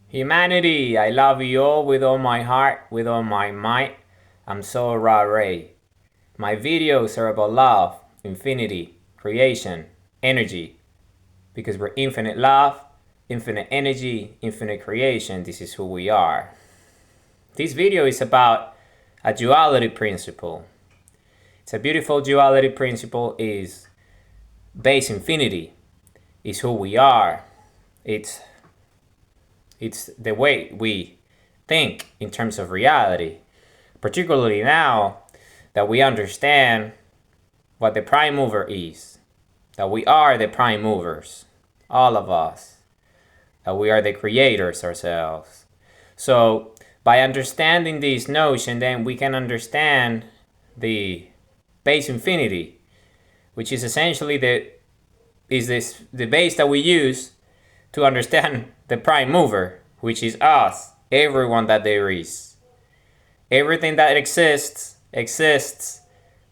Humanity, I love you all with all my heart, with all my might. I'm so Ray. My videos are about love, infinity, creation, energy. Because we're infinite love, infinite energy, infinite creation. This is who we are. This video is about a duality principle. It's a beautiful duality principle. Is base infinity. Is who we are. It's the way we think in terms of reality, particularly now that we understand what the prime mover is, that we are the prime movers, all of us, that we are the creators ourselves. So by understanding this notion, then we can understand the base infinity, which is essentially the base that we use to understand the prime mover, which is us, everyone that there is. Everything that exists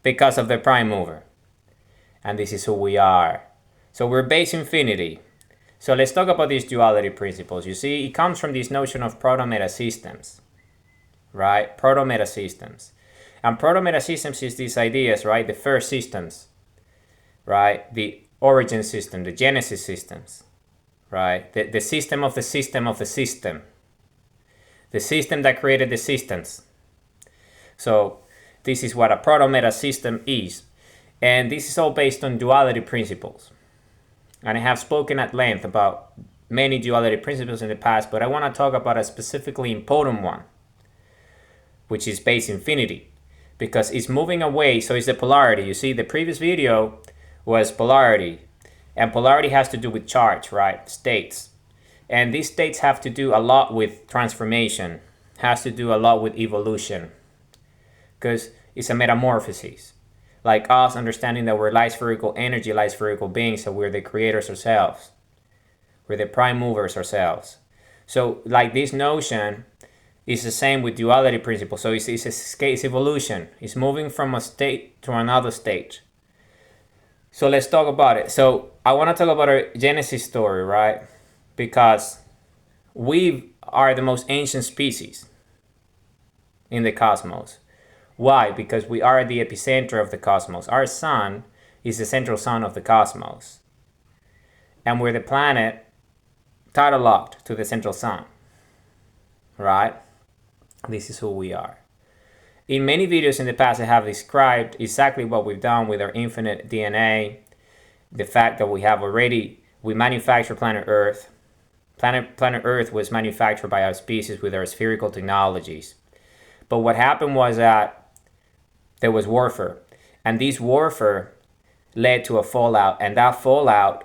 because of the prime mover. And this is who we are. So we're base infinity. So let's talk about these duality principles. You see, it comes from this notion of proto-meta systems, right? Proto-meta systems. And proto-meta systems is these ideas, right? The first systems, right? The origin system, the genesis systems, right? The system of the system of the system. The system that created the systems. So this is what a proto-meta system is. And this is all based on duality principles. And I have spoken at length about many duality principles in the past, but I want to talk about a specifically important one, which is base infinity, because it's moving away. So it's the polarity. You see, the previous video was polarity, and polarity has to do with charge, right? States. And these states have to do a lot with transformation, has to do a lot with evolution, because it's a metamorphosis. Like us understanding that we're light spherical energy, light spherical beings, so we're the creators ourselves. We're the prime movers ourselves. So like this notion is the same with duality principle. So it's evolution. It's moving from a state to another state. So let's talk about it. So I want to talk about our Genesis story, right? Because we are the most ancient species in the cosmos. Why? Because we are the epicenter of the cosmos. Our sun is the central sun of the cosmos. And we're the planet tidal locked to the central sun. Right? This is who we are. In many videos in the past, I have described exactly what we've done with our infinite DNA. The fact that we manufacture planet Earth. Planet Earth was manufactured by our species with our spherical technologies. But what happened was that there was warfare. And this warfare led to a fallout. And that fallout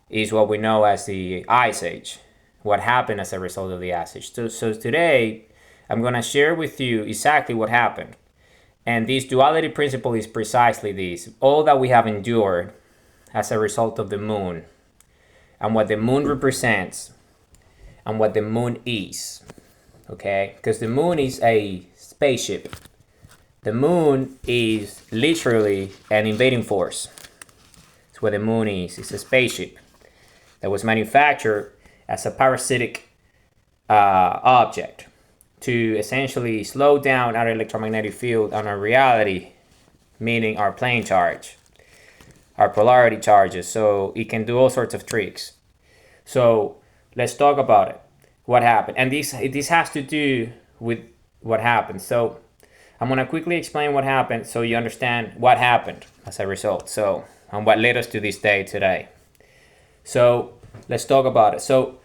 is what we know as the Ice Age. What happened as a result of the Ice Age. So today, I'm going to share with you exactly what happened. And this duality principle is precisely this. All that we have endured as a result of the moon. And what the moon represents. And what the moon is. Okay? Because the moon is a spaceship. The moon is literally an invading force. That's what the moon is. It's a spaceship that was manufactured as a parasitic object to essentially slow down our electromagnetic field on our reality, meaning our plane charge, our polarity charges. So it can do all sorts of tricks. So let's talk about it. What happened? And this has to do with what happened. So I'm going to quickly explain what happened so you understand what happened as a result. So, and what led us to this day today. So, let's talk about it. So,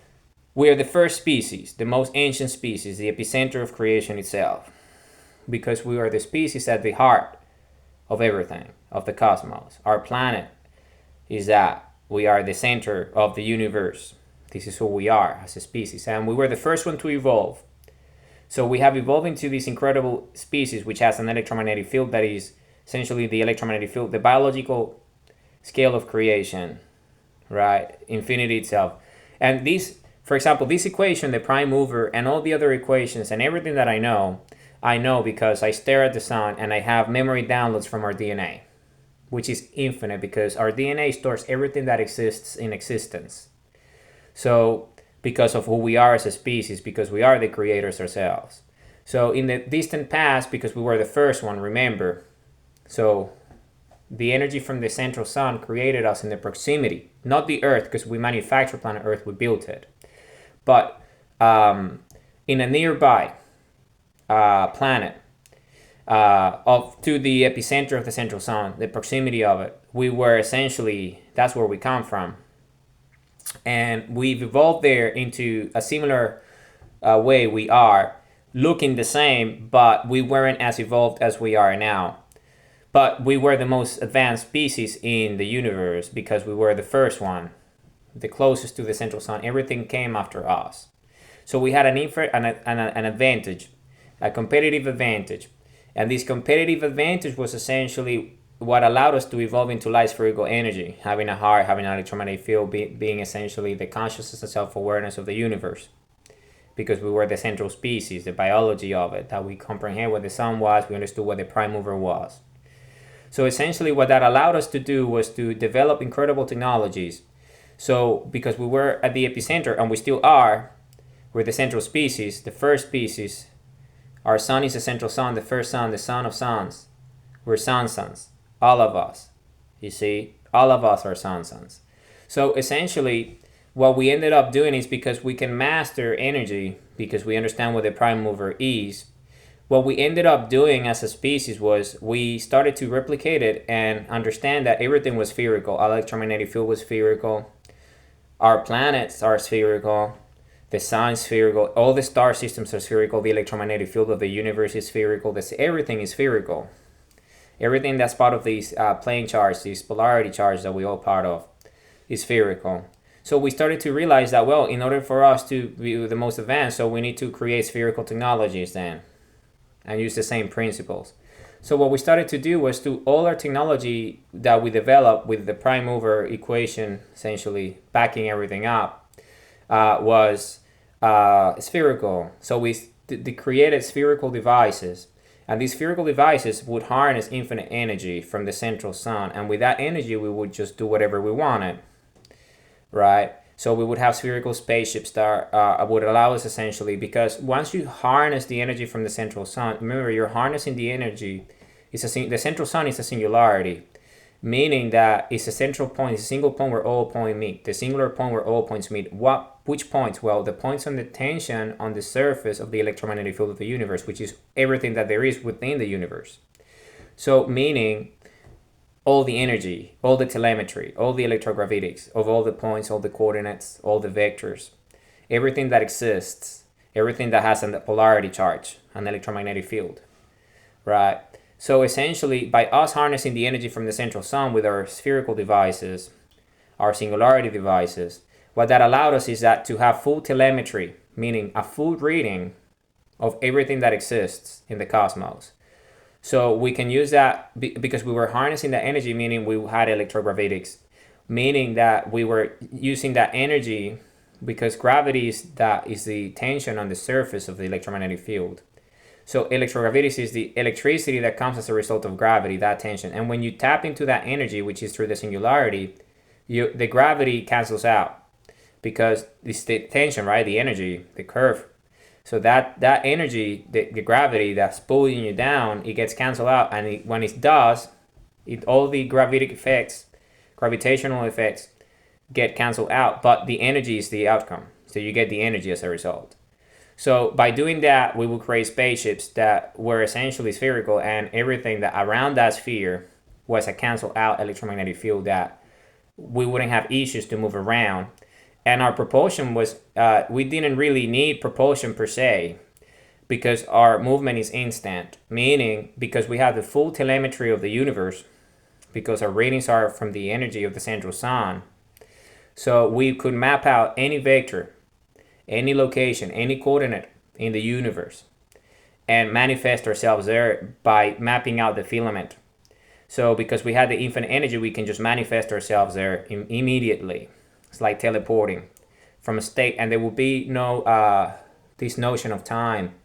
we are the first species, the most ancient species, the epicenter of creation itself. Because we are the species at the heart of everything, of the cosmos. Our planet is that. We are the center of the universe. This is who we are as a species. And we were the first one to evolve. So we have evolved into this incredible species which has an electromagnetic field that is essentially the electromagnetic field, the biological scale of creation, right? Infinity itself. And this, for example, this equation, the prime mover, and all the other equations and everything that I know because I stare at the sun and I have memory downloads from our DNA, which is infinite because our DNA stores everything that exists in existence. So because of who we are as a species, because we are the creators ourselves. So in the distant past, because we were the first one, remember, so the energy from the central sun created us in the proximity, not the earth, because we manufacture planet earth, we built it, but in a nearby planet, to the epicenter of the central sun, the proximity of it, we were essentially, that's where we come from. And we've evolved there into a similar way we are, looking the same, but we weren't as evolved as we are now. But we were the most advanced species in the universe because we were the first one, the closest to the central sun. Everything came after us. So we had an advantage, a competitive advantage. And this competitive advantage was essentially what allowed us to evolve into light spherical energy, having a heart, having an electromagnetic field, being essentially the consciousness and self-awareness of the universe. Because we were the central species, the biology of it, that we comprehend what the sun was, we understood what the prime mover was. So essentially what that allowed us to do was to develop incredible technologies. So because we were at the epicenter, and we still are, we're the central species, the first species. Our sun is the central sun, the first sun, the son of suns. We're sons. All of us. You see, all of us are sons. So essentially, what we ended up doing is, because we can master energy, because we understand what the prime mover is, what we ended up doing as a species was we started to replicate it and understand that everything was spherical. Our electromagnetic field was spherical. Our planets are spherical. The sun is spherical. All the star systems are spherical. The electromagnetic field of the universe is spherical. Everything is spherical. Everything that's part of these plane charts, these polarity charts that we all part of, is spherical. So we started to realize that, well, in order for us to be the most advanced, so we need to create spherical technologies then, and use the same principles. So what we started to do was to all our technology that we developed with the prime mover equation, essentially backing everything up, was spherical. So we created spherical devices. And these spherical devices would harness infinite energy from the central sun. And with that energy, we would just do whatever we wanted, right? So we would have spherical spaceships that would allow us essentially, because once you harness the energy from the central sun, remember, you're harnessing the energy. The central sun is a singularity, meaning that it's a central point, it's a single point where all points meet, the singular point where all points meet. Which points? Well, the points on the tension on the surface of the electromagnetic field of the universe, which is everything that there is within the universe. So meaning all the energy, all the telemetry, all the electrogravitics of all the points, all the coordinates, all the vectors, everything that exists, everything that has a polarity charge, an electromagnetic field, right? So essentially, by us harnessing the energy from the central sun with our spherical devices, our singularity devices, what that allowed us is that to have full telemetry, meaning a full reading of everything that exists in the cosmos. So we can use that because we were harnessing that energy, meaning we had electrogravitics, meaning that we were using that energy because gravity is the tension on the surface of the electromagnetic field. So electrogravitics is the electricity that comes as a result of gravity, that tension. And when you tap into that energy, which is through the singularity, the gravity cancels out because it's the tension, right? The energy, the curve. So that energy, the gravity that's pulling you down, it gets canceled out. And when it does, all the gravitational effects get canceled out. But the energy is the outcome. So you get the energy as a result. So by doing that, we will create spaceships that were essentially spherical, and everything that around that sphere was a canceled out electromagnetic field that we wouldn't have issues to move around. And our propulsion was, we didn't really need propulsion per se because our movement is instant, meaning because we have the full telemetry of the universe, because our readings are from the energy of the central sun. So we could map out any vector, any location, any coordinate in the universe and manifest ourselves there by mapping out the filament. So because we had the infinite energy, we can just manifest ourselves there immediately. It's like teleporting from a state, and there will be no this notion of time,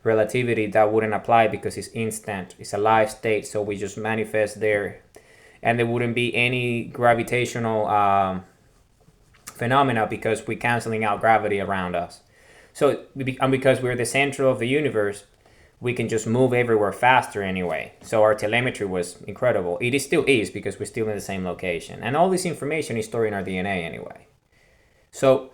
relativity, that wouldn't apply because it's instant. It's a live state, so we just manifest there, and there wouldn't be any gravitational phenomena because we're canceling out gravity around us. So, and because we're the center of the universe, we can just move everywhere faster anyway. So our telemetry was incredible. It is still is because we're still in the same location. And all this information is stored in our DNA anyway. So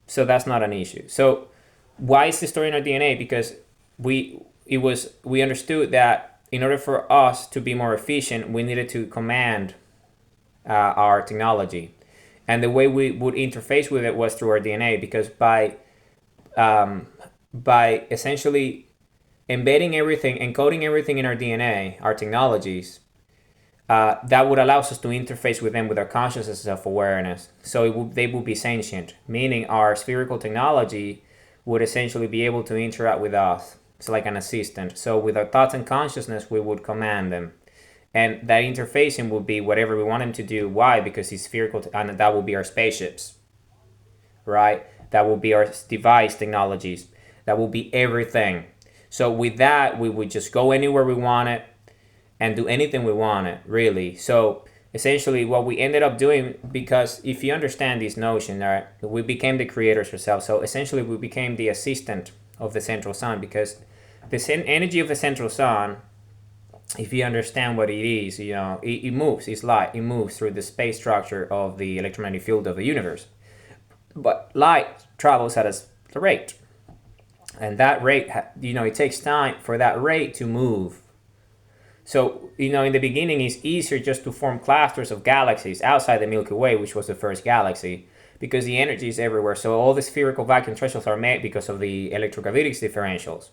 that's not an issue. So why is it stored in our DNA? Because we understood that in order for us to be more efficient, we needed to command our technology. And the way we would interface with it was through our DNA, because by essentially embedding everything, encoding everything in our DNA, our technologies, that would allow us to interface with them with our consciousness and self-awareness. So they would be sentient, meaning our spherical technology would essentially be able to interact with us. It's like an assistant. So with our thoughts and consciousness, we would command them. And that interfacing would be whatever we want them to do. Why? Because it's spherical, and that will be our spaceships, right? That will be our device technologies. That will be everything. So with that, we would just go anywhere we wanted and do anything we wanted, really. So essentially what we ended up doing, because if you understand this notion, right, we became the creators ourselves. So essentially we became the assistant of the central sun, because the energy of the central sun, if you understand what it is, it moves, it's light, it moves through the space structure of the electromagnetic field of the universe. But light travels at a rate. And that rate, it takes time for that rate to move. So, in the beginning, it's easier just to form clusters of galaxies outside the Milky Way, which was the first galaxy, because the energy is everywhere. So all the spherical vacuum thresholds are made because of the electrogravitics differentials.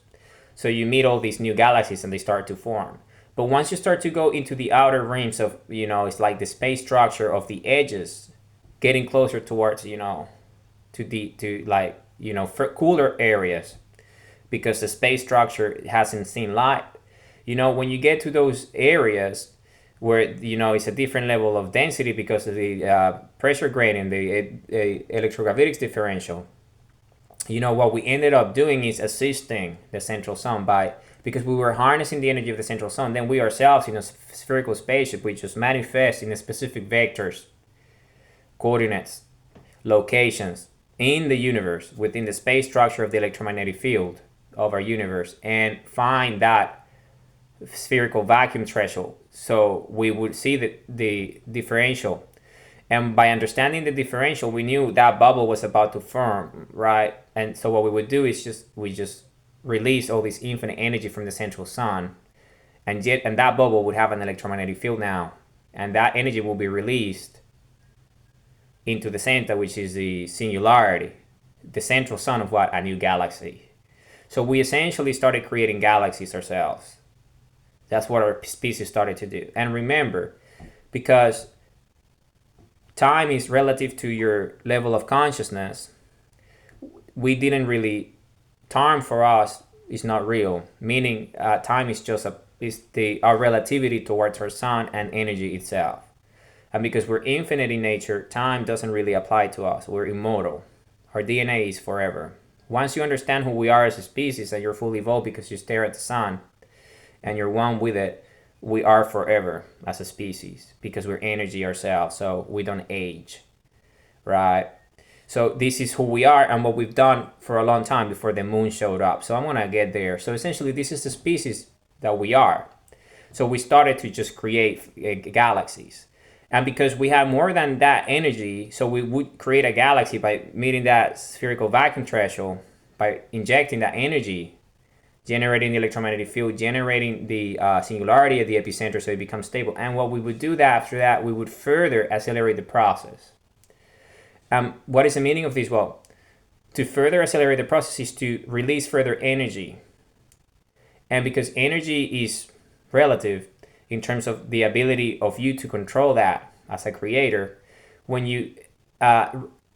So you meet all these new galaxies and they start to form. But once you start to go into the outer rims of, it's like the space structure of the edges, getting closer towards, cooler areas, because the space structure hasn't seen light. When you get to those areas where, it's a different level of density because of the pressure gradient, the electrogravitics differential, what we ended up doing is assisting the central sun because we were harnessing the energy of the central sun. Then we ourselves, in a spherical spaceship, we just manifest in a specific vectors, coordinates, locations in the universe, within the space structure of the electromagnetic field of our universe, and find that spherical vacuum threshold. So we would see the differential, and by understanding the differential, we knew that bubble was about to form, right? And so what we would do is we just release all this infinite energy from the central sun, and that bubble would have an electromagnetic field now, and that energy will be released into the center, which is the singularity, the central sun of a new galaxy. So we essentially started creating galaxies ourselves. That's what our species started to do. And remember, because time is relative to your level of consciousness, we didn't really, time for us is not real. Meaning time is just our relativity towards our sun and energy itself. And because we're infinite in nature, time doesn't really apply to us. We're immortal. Our DNA is forever. Once you understand who we are as a species and you're fully evolved because you stare at the sun and you're one with it, we are forever as a species because we're energy ourselves, so we don't age, right? So this is who we are and what we've done for a long time before the moon showed up. So I'm going to get there. So essentially, this is the species that we are. So we started to just create galaxies. And because we have more than that energy, so we would create a galaxy by meeting that spherical vacuum threshold, by injecting that energy, generating the electromagnetic field, generating the singularity at the epicenter so it becomes stable. And what we would do after that, we would further accelerate the process. What is the meaning of this? Well, to further accelerate the process is to release further energy. And because energy is relative, in terms of the ability of you to control that as a creator, when you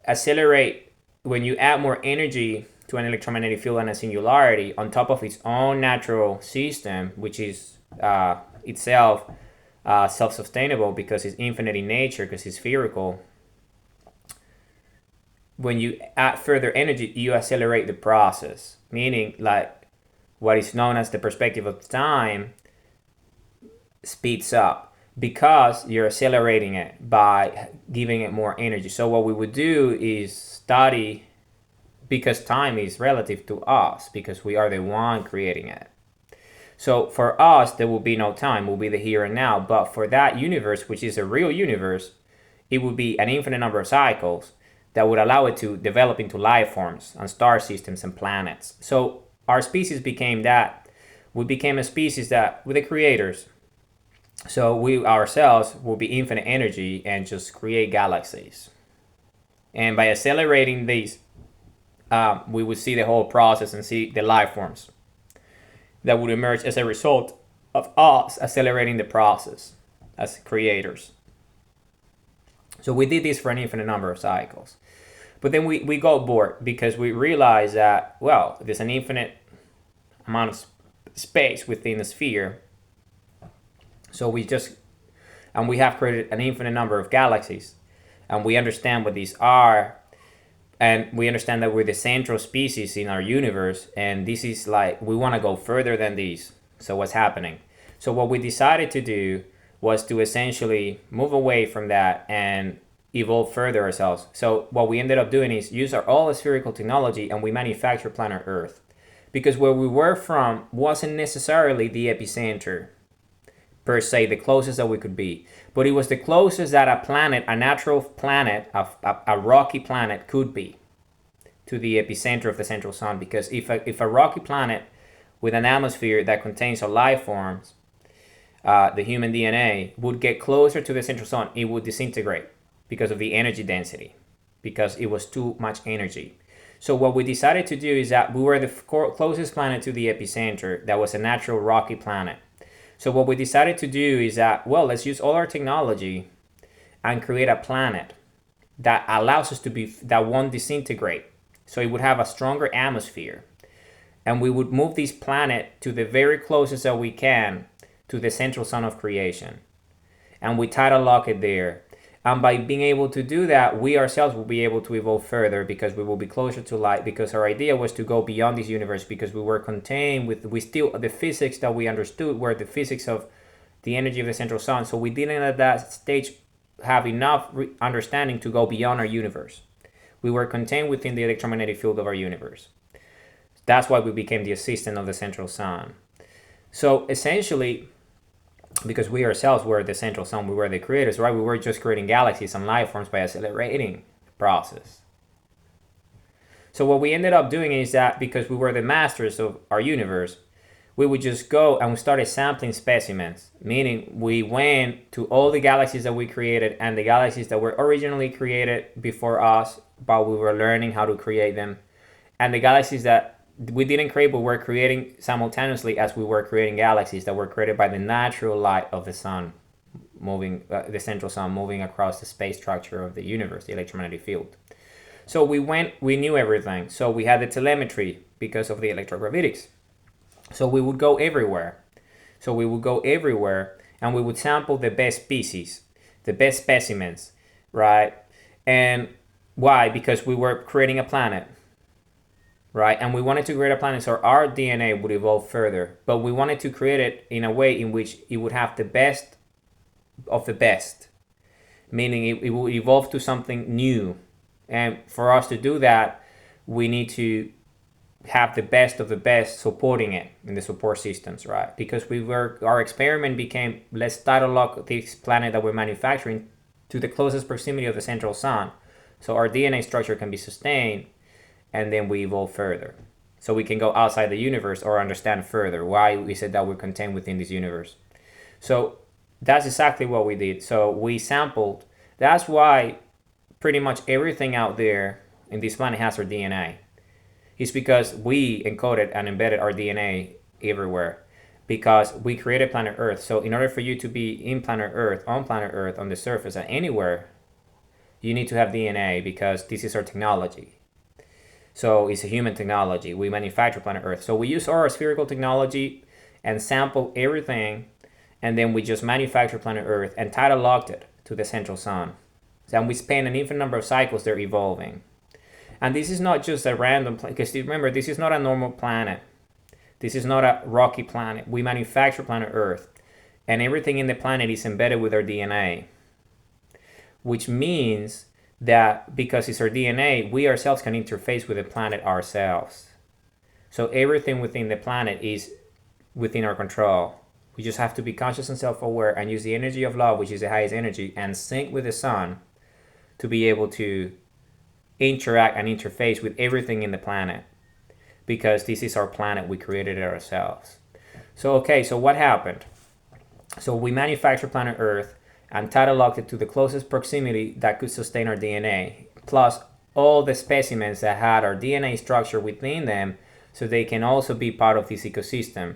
accelerate, when you add more energy to an electromagnetic field and a singularity on top of its own natural system, which is itself self-sustainable because it's infinite in nature, because it's spherical, when you add further energy, you accelerate the process, meaning like what is known as the perspective of time speeds up, because you're accelerating it by giving it more energy. So what we would do is study, because time is relative to us, because we are the one creating it. So for us, there will be no time, will be the here and now. But for that universe, which is a real universe, it would be an infinite number of cycles that would allow it to develop into life forms and star systems and planets. So our species became that. We became a species that, with the creators, so we ourselves will be infinite energy and just create galaxies. And by accelerating these, we would see the whole process and see the life forms that would emerge as a result of us accelerating the process as creators. So we did this for an infinite number of cycles. But then we got bored because we realized that, well, there's an infinite amount of space within the sphere. So we have created an infinite number of galaxies. And we understand what these are. And we understand that we're the central species in our universe. And this is like, we want to go further than these. So what's happening? So what we decided to do was to essentially move away from that and evolve further ourselves. So what we ended up doing is use our all spherical technology, and we manufacture planet Earth. Because where we were from wasn't necessarily the epicenter, per se, the closest that we could be. But it was the closest that a planet, a natural planet, a rocky planet could be to the epicenter of the central sun. Because if a rocky planet with an atmosphere that contains a life forms, the human DNA, would get closer to the central sun, it would disintegrate because of the energy density, because it was too much energy. So what we decided to do is that we were the closest planet to the epicenter that was a natural rocky planet. So what we decided to do is that, well, let's use all our technology and create a planet that allows us to be, that won't disintegrate. So it would have a stronger atmosphere. And we would move this planet to the very closest that we can to the central sun of creation. And we tidal lock it there. And by being able to do that, we ourselves will be able to evolve further, because we will be closer to light, because our idea was to go beyond this universe, because we were contained with, the physics that we understood were the physics of the energy of the central sun. So we didn't at that stage have enough understanding to go beyond our universe. We were contained within the electromagnetic field of our universe. That's why we became the assistant of the central sun. So essentially, because we ourselves were the central sun, we were the creators, right? We were just creating galaxies and life forms by accelerating the process. So what we ended up doing is that, because we were the masters of our universe, we would just go and we started sampling specimens, meaning we went to all the galaxies that we created and the galaxies that were originally created before us, but we were learning how to create them, and the galaxies that we didn't create, but we're creating simultaneously as we were creating galaxies that were created by the natural light of the sun, moving, the central sun moving across the space structure of the universe, the electromagnetic field. So we knew everything. So we had the telemetry because of the electrogravitics. So we would go everywhere. And we would sample the best species, the best specimens, right? And why? Because we were creating a planet. Right? And we wanted to create a planet so our DNA would evolve further. But we wanted to create it in a way in which it would have the best of the best. Meaning it will evolve to something new. And for us to do that, we need to have the best of the best supporting it in the support systems, right? Because our experiment became, let's tidal lock this planet that we're manufacturing to the closest proximity of the central sun. So our DNA structure can be sustained, and then we evolve further. So we can go outside the universe or understand further why we said that we're contained within this universe. So that's exactly what we did. So we sampled. That's why pretty much everything out there in this planet has our DNA. It's because we encoded and embedded our DNA everywhere, because we created planet Earth. So in order for you to be in planet Earth, on the surface, and anywhere, you need to have DNA, because this is our technology. So it's a human technology. We manufacture planet Earth. So we use our spherical technology and sample everything, and then we just manufacture planet Earth and tidal locked it to the central sun. And we spend an infinite number of cycles there evolving. And this is not just a random planet, because remember, this is not a normal planet. This is not a rocky planet. We manufacture planet Earth. and everything in the planet is embedded with our DNA, which means that because it's our DNA, we ourselves can interface with the planet ourselves. So everything within the planet is within our control. We just have to be conscious and self-aware and use the energy of love, which is the highest energy, and sync with the sun to be able to interact and interface with everything in the planet, because this is our planet. We created it ourselves. So what happened? So we manufactured planet Earth and cataloged it to the closest proximity that could sustain our DNA, plus all the specimens that had our DNA structure within them, so they can also be part of this ecosystem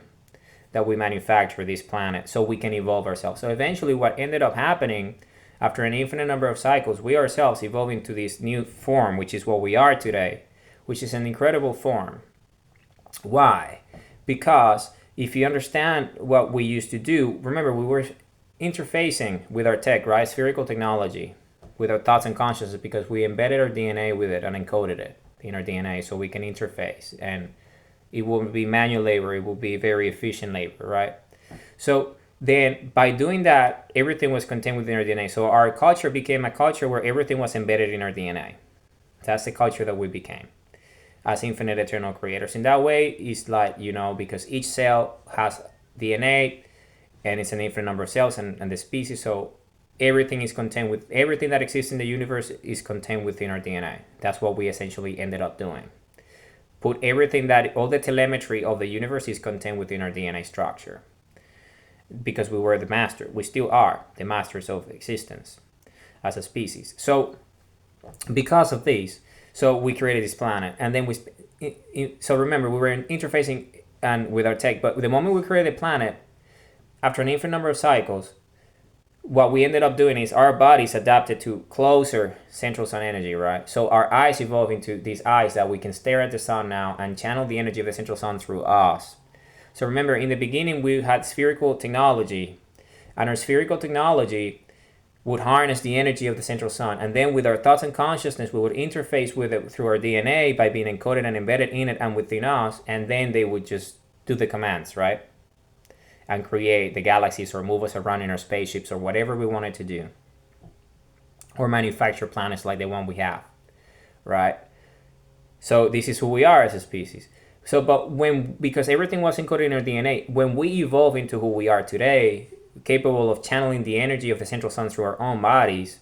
that we manufacture, this planet, so we can evolve ourselves. So eventually what ended up happening, after an infinite number of cycles, we ourselves evolved into this new form, which is what we are today, which is an incredible form. Why? Because if you understand what we used to do, remember we were interfacing with our tech, right? Spherical technology, with our thoughts and consciousness, because we embedded our DNA with it and encoded it in our DNA so we can interface. And it will be manual labor, it will be very efficient labor, right? So then by doing that, everything was contained within our DNA. So our culture became a culture where everything was embedded in our DNA. That's the culture that we became as infinite eternal creators. In that way, it's like, because each cell has DNA and it's an infinite number of cells and the species. So everything is contained with, everything that exists in the universe is contained within our DNA. That's what we essentially ended up doing. Put everything all the telemetry of the universe is contained within our DNA structure. Because we were the master. We still are the masters of existence as a species. So because of this, so we created this planet, and then so remember, we were interfacing and with our tech, but the moment we created the planet, after an infinite number of cycles, what we ended up doing is our bodies adapted to closer central sun energy, right? So our eyes evolved into these eyes that we can stare at the sun now and channel the energy of the central sun through us. So remember, in the beginning, we had spherical technology, and our spherical technology would harness the energy of the central sun. And then with our thoughts and consciousness, we would interface with it through our DNA by being encoded and embedded in it and within us. And then they would just do the commands, right? And create the galaxies or move us around in our spaceships or whatever we wanted to do. Or manufacture planets like the one we have, right? So this is who we are as a species. So, because everything was encoded in our DNA, when we evolve into who we are today, capable of channeling the energy of the central sun through our own bodies,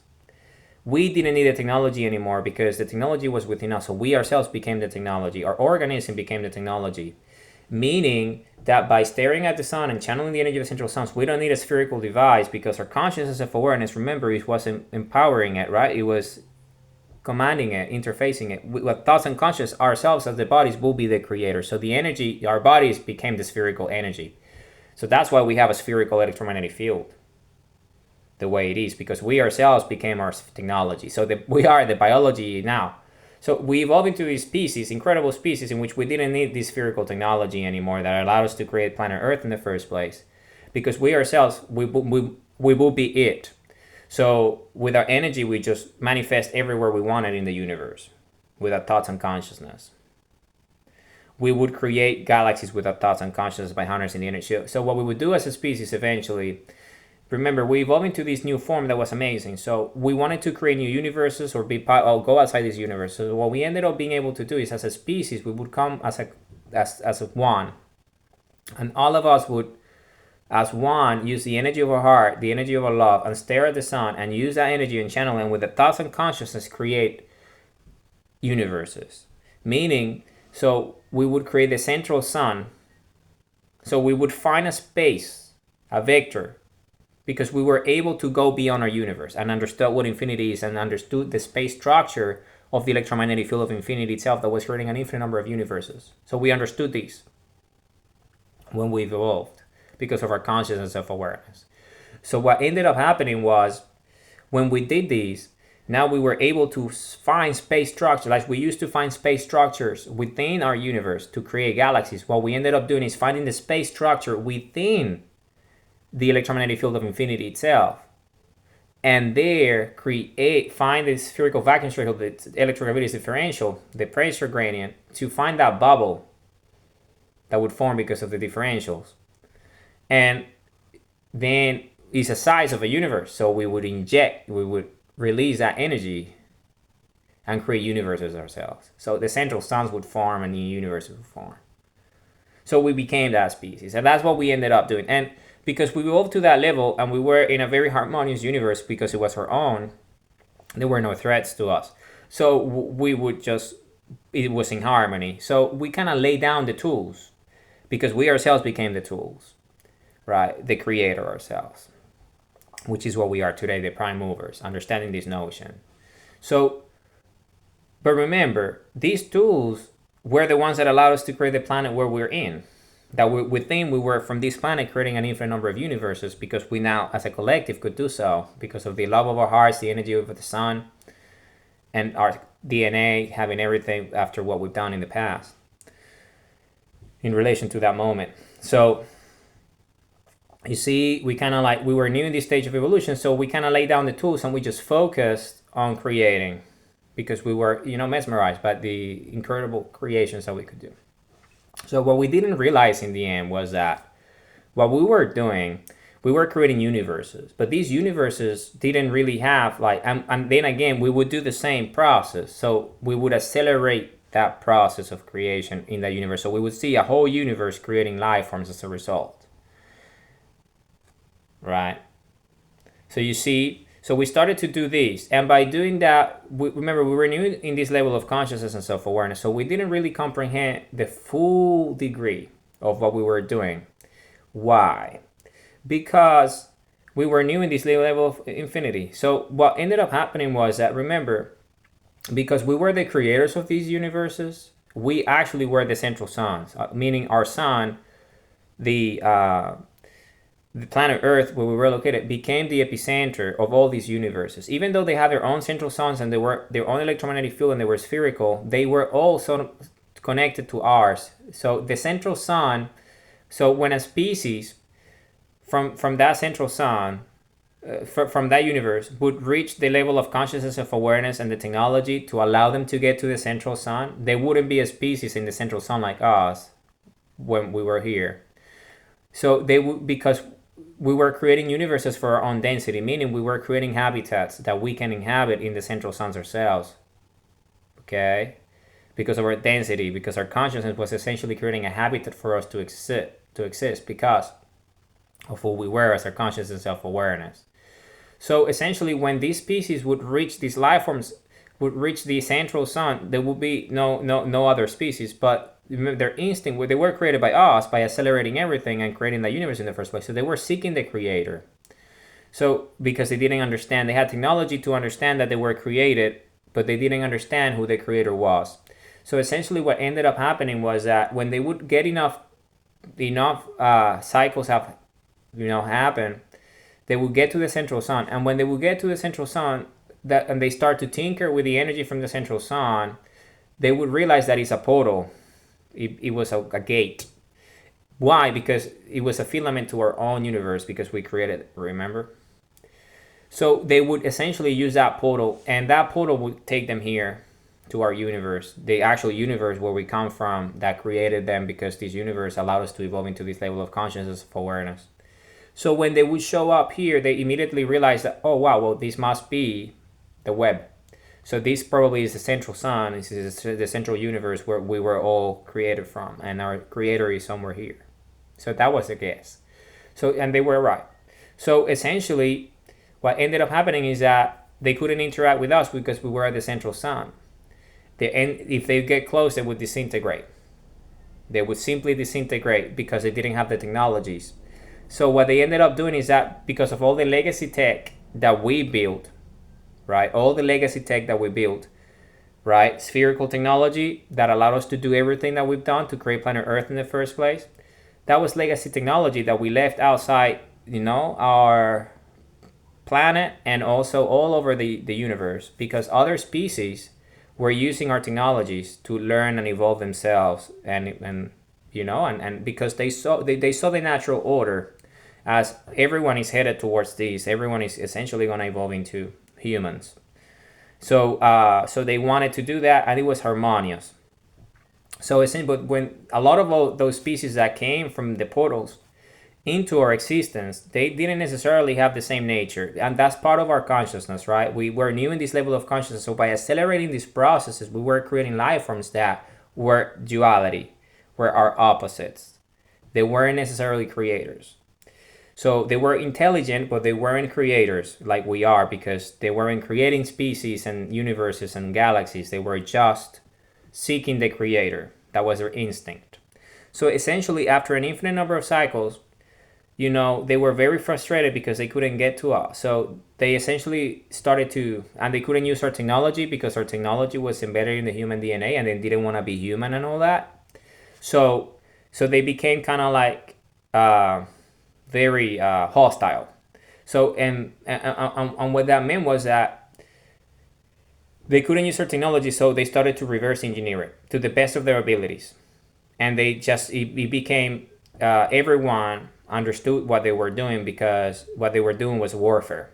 we didn't need the technology anymore because the technology was within us. So we ourselves became the technology. Our organism became the technology. Meaning that by staring at the sun and channeling the energy of the central sun, we don't need a spherical device because our consciousness of awareness, remember, it wasn't empowering it, right? It was commanding it, interfacing it. With thoughts and conscious, ourselves as the bodies will be the creators. So the energy, our bodies became the spherical energy. So that's why we have a spherical electromagnetic field the way it is, because we ourselves became our technology. So we are the biology now. So we evolved into these species, incredible species, in which we didn't need this spherical technology anymore that allowed us to create planet Earth in the first place. Because we ourselves, we will be it. So with our energy, we just manifest everywhere we want it in the universe with our thoughts and consciousness. We would create galaxies with our thoughts and consciousness by harnessing the energy. So what we would do as a species eventually, remember, we evolved into this new form that was amazing. So we wanted to create new universes or go outside this universe. So what we ended up being able to do is, as a species, we would come as a one. And all of us would, as one, use the energy of our heart, the energy of our love, and stare at the sun and use that energy and channel, and with the thoughts and consciousness create universes. Meaning, so we would create the central sun. So we would find a space, a vector, because we were able to go beyond our universe and understood what infinity is and understood the space structure of the electromagnetic field of infinity itself that was creating an infinite number of universes. So we understood this when we evolved because of our consciousness of awareness. So what ended up happening was, when we did this, now we were able to find space structures, like we used to find space structures within our universe to create galaxies. What we ended up doing is finding the space structure within the electromagnetic field of infinity itself, and there find the spherical vacuum circle, the electrogravity's differential, the pressure gradient, to find that bubble that would form because of the differentials. And then it's the size of a universe. So we would release that energy and create universes ourselves. So the central suns would form and the universe would form. So we became that species, and that's what we ended up doing. And because we evolved to that level and we were in a very harmonious universe because it was our own, there were no threats to us. So we would just, it was in harmony. So we kind of lay down the tools because we ourselves became the tools, right? The creator ourselves, which is what we are today, the prime movers, understanding this notion. So, but remember, these tools were the ones that allowed us to create the planet where we're in. That we think we were from this planet creating an infinite number of universes because we now, as a collective, could do so because of the love of our hearts, the energy of the sun, and our DNA having everything after what we've done in the past in relation to that moment. So you see, we kind of like, we were new in this stage of evolution, so we kind of laid down the tools and we just focused on creating because we were, mesmerized by the incredible creations that we could do. So what we didn't realize in the end was that what we were doing, we were creating universes, but these universes didn't really have and then again, we would do the same process. So we would accelerate that process of creation in that universe. So we would see a whole universe creating life forms as a result. Right? So you see, so we started to do this. And by doing that, remember, we were new in this level of consciousness and self-awareness. So we didn't really comprehend the full degree of what we were doing. Why? Because we were new in this level of infinity. So what ended up happening was that, remember, because we were the creators of these universes, we actually were the central suns, meaning our sun, the planet Earth, where we were located, became the epicenter of all these universes. Even though they had their own central suns and they were their own electromagnetic field and they were spherical, they were all sort of connected to ours. So the central sun, so when a species from that central sun, from that universe, would reach the level of consciousness of awareness and the technology to allow them to get to the central sun, they wouldn't be a species in the central sun like us when we were here. So they would, because we were creating universes for our own density, meaning we were creating habitats that we can inhabit in the central suns ourselves. Okay? Because of our density, because our consciousness was essentially creating a habitat for us to exist because of who we were as our consciousness and self-awareness. So essentially, when these species would reach, these life forms would reach the central sun, there would be no other species, but their instinct, they were created by us by accelerating everything and creating the universe in the first place. So they were seeking the creator. So because they didn't understand, they had technology to understand that they were created, but they didn't understand who the creator was. So essentially what ended up happening was that when they would get enough cycles have happen, they would get to the central sun. And when they would get to the central sun, and they start to tinker with the energy from the central sun, they would realize that it's a portal. It was a gate. Why? Because it was a filament to our own universe because we created it, remember? So they would essentially use that portal, and that portal would take them here to our universe, the actual universe where we come from, that created them, because this universe allowed us to evolve into this level of consciousness of awareness. So when they would show up here, they immediately realized that, oh wow, well, this must be the web. So this probably is the central sun. This is the central universe where we were all created from, and our creator is somewhere here. So that was the guess. So, and they were right. So essentially, what ended up happening is that they couldn't interact with us because we were at the central sun. If they get close, they would disintegrate. They would simply disintegrate because they didn't have the technologies. So what they ended up doing is that because of all the legacy tech that we built, right? All the legacy tech that we built, right? Spherical technology that allowed us to do everything that we've done to create planet Earth in the first place. That was legacy technology that we left outside, our planet and also all over the universe, because other species were using our technologies to learn and evolve themselves, and because they saw the natural order as everyone is headed towards this. Everyone is essentially going to evolve into humans. So they wanted to do that, and it was harmonious. So but when a lot of all those species that came from the portals, into our existence, they didn't necessarily have the same nature. And that's part of our consciousness, right? We were new in this level of consciousness. So by accelerating these processes, we were creating life forms that were duality, were our opposites. They weren't necessarily creators. So they were intelligent, but they weren't creators like we are, because they weren't creating species and universes and galaxies. They were just seeking the creator. That was their instinct. So essentially, after an infinite number of cycles, they were very frustrated because they couldn't get to us. So they essentially started to, and they couldn't use our technology because our technology was embedded in the human DNA, and they didn't want to be human and all that. So they became kind of like very hostile. So and what that meant was that they couldn't use our technology, so they started to reverse engineer it to the best of their abilities, and it became everyone understood what they were doing, because what they were doing was warfare.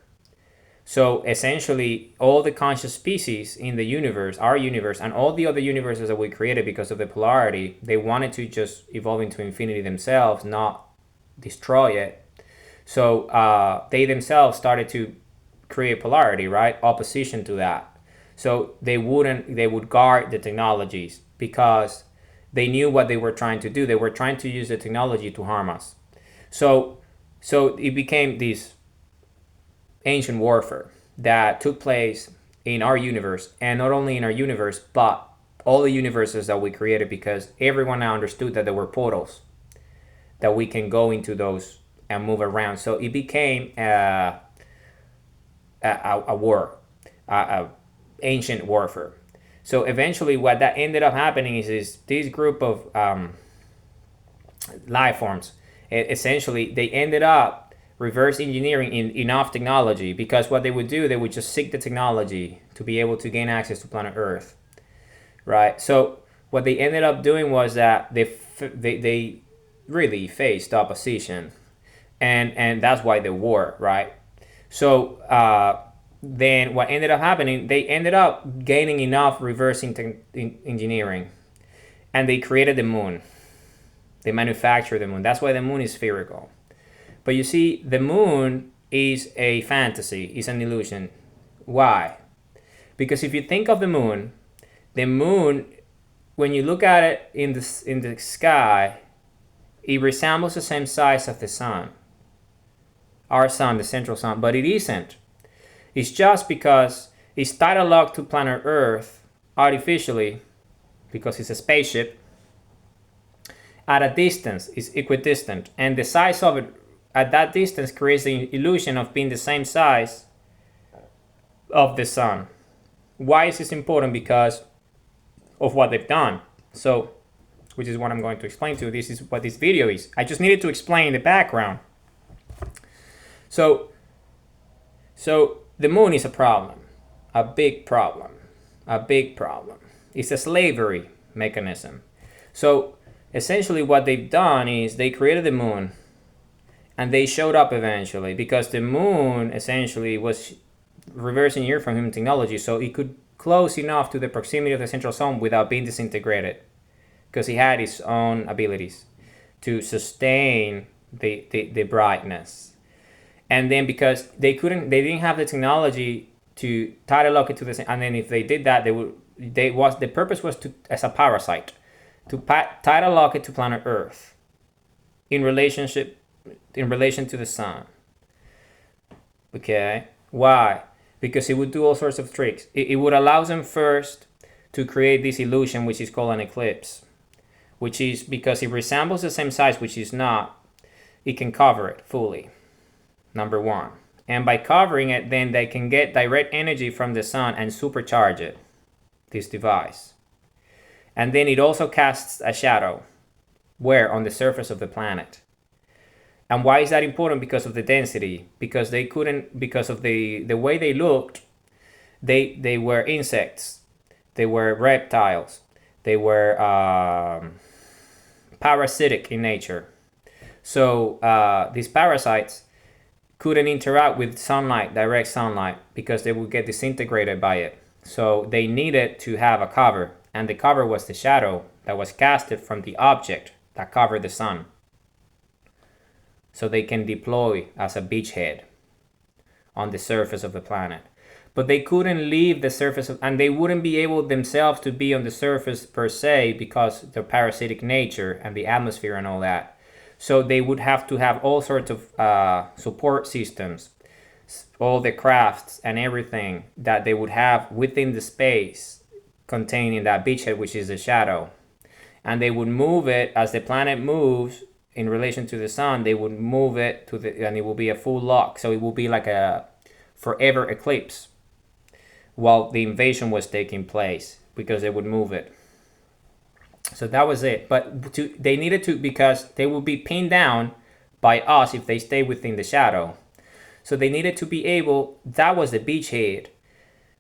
So essentially, all the conscious species in the universe, our universe, and all the other universes that we created because of the polarity, they wanted to just evolve into infinity themselves, not destroy it. So they themselves started to create polarity, right? Opposition to that. So they would guard the technologies because they knew what they were trying to do. They were trying to use the technology to harm us. So it became this ancient warfare that took place in our universe, and not only in our universe, but all the universes that we created, because everyone now understood that there were portals that we can go into those and move around. So it became a war, ancient warfare. So eventually what that ended up happening is this group of life forms, essentially they ended up reverse engineering enough technology, because what they would do, they would just seek the technology to be able to gain access to planet Earth, right? So what they ended up doing was that they really faced opposition, and that's why the war, right? So then what ended up happening, they ended up gaining enough reversing engineering, and they created the moon. They manufactured the moon. That's why the moon is spherical. But you see, the moon is a fantasy, is an illusion. Why? Because if you think of the moon, when you look at it in the sky, it resembles the same size as the sun. Our sun, the central sun, but it isn't. It's just because it's tidal locked to planet Earth artificially, because it's a spaceship, at a distance, it's equidistant, and the size of it at that distance creates the illusion of being the same size of the sun. Why is this important? Because of what they've done. So, which is what I'm going to explain to you. This is what this video is. I just needed to explain the background. So the moon is a problem, a big problem. It's a slavery mechanism. So essentially what they've done is they created the moon, and they showed up eventually, because the moon essentially was reverse engineered from human technology, so it could close enough to the proximity of the central sun without being disintegrated, because it had its own abilities to sustain the brightness. And then because they didn't have the technology to tidal lock it to the sun, and then if they did that, the purpose was to, as a parasite, to tidal lock it to planet Earth in relation to the sun. Okay, why? Because it would do all sorts of tricks. It would allow them first to create this illusion, which is called an eclipse, which is because it resembles the same size, which is not, it can cover it fully, number one. And by covering it, then they can get direct energy from the sun and supercharge it, this device. And then it also casts a shadow. Where? On the surface of the planet. And why is that important? Because of the density. Because they couldn't, because of the way they looked, they were insects. They were reptiles. They were parasitic in nature. So these parasites couldn't interact with sunlight, direct sunlight, because they would get disintegrated by it. So they needed to have a cover, and the cover was the shadow that was casted from the object that covered the sun. so they can deploy as a beachhead on the surface of the planet. But they couldn't leave the surface and they wouldn't be able themselves to be on the surface per se because of their parasitic nature and the atmosphere and all that. So they would have to have all sorts of support systems, all the crafts and everything that they would have within the space containing that beachhead, which is the shadow. And they would move it as the planet moves in relation to the sun. They would move it to the, and it will be a full lock. So it will be like a forever eclipse while the invasion was taking place, because they would move it. So that was it. But they needed to, because they would be pinned down by us if they stay within the shadow. So they needed to be able, that was the beachhead.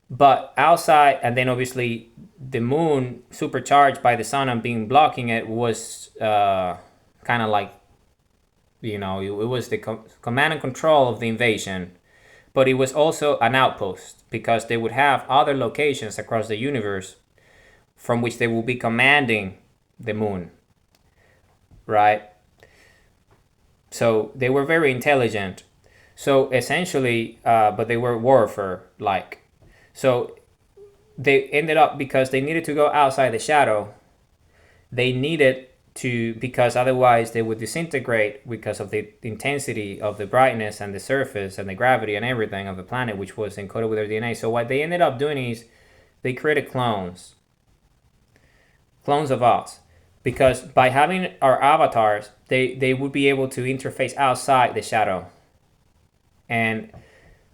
But outside, and then obviously the moon, supercharged by the sun and being blocking it, was kind of like, it was the command and control of the invasion. But it was also an outpost, because they would have other locations across the universe from which they will be commanding the moon, right? So they were very intelligent. So essentially, but they were warfare-like. So they ended up, because they needed to go outside the shadow, they needed to, because otherwise they would disintegrate because of the intensity of the brightness and the surface and the gravity and everything of the planet, which was encoded with their DNA. So what they ended up doing is they created clones of us, because by having our avatars, they would be able to interface outside the shadow. And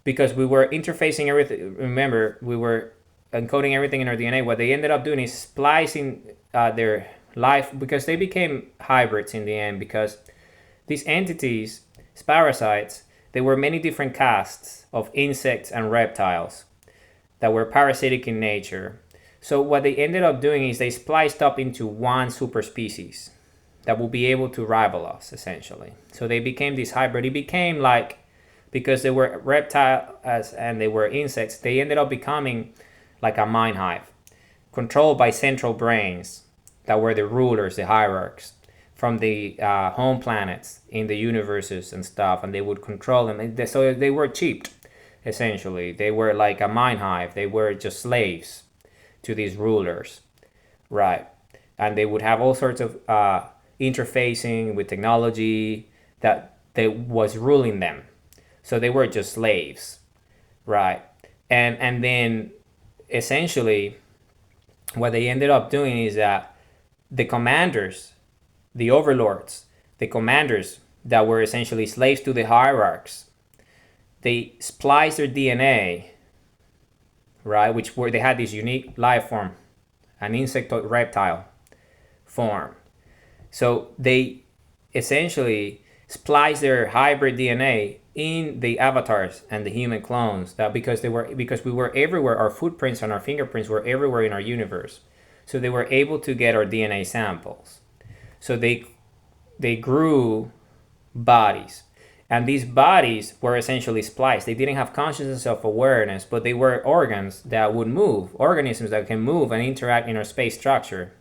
because we were interfacing everything, remember, we were encoding everything in our DNA, what they ended up doing is splicing their life, because they became hybrids in the end, because these entities, parasites, there were many different castes of insects and reptiles that were parasitic in nature. So what they ended up doing is they spliced up into one super species that will be able to rival us, essentially. So they became this hybrid. It became like, because they were reptiles and they were insects, they ended up becoming like a mind hive, controlled by central brains that were the rulers, the hierarchs, from the home planets in the universes and stuff, and they would control them. And so they were cheaped, essentially. They were like a mind hive. They were just slaves to these rulers, right? And they would have all sorts of interfacing with technology that was ruling them. So they were just slaves, right? And then essentially what they ended up doing is that the commanders, the overlords, the commanders that were essentially slaves to the hierarchs, they spliced their DNA, right? They had this unique life form, an insect or reptile form. So they essentially spliced their hybrid DNA in the avatars and the human clones, that because we were everywhere, our footprints and our fingerprints were everywhere in our universe. So they were able to get our DNA samples. So they grew bodies, and these bodies were essentially spliced. They didn't have consciousness of awareness, but they were organs that would move, organisms that can move and interact in our space structure.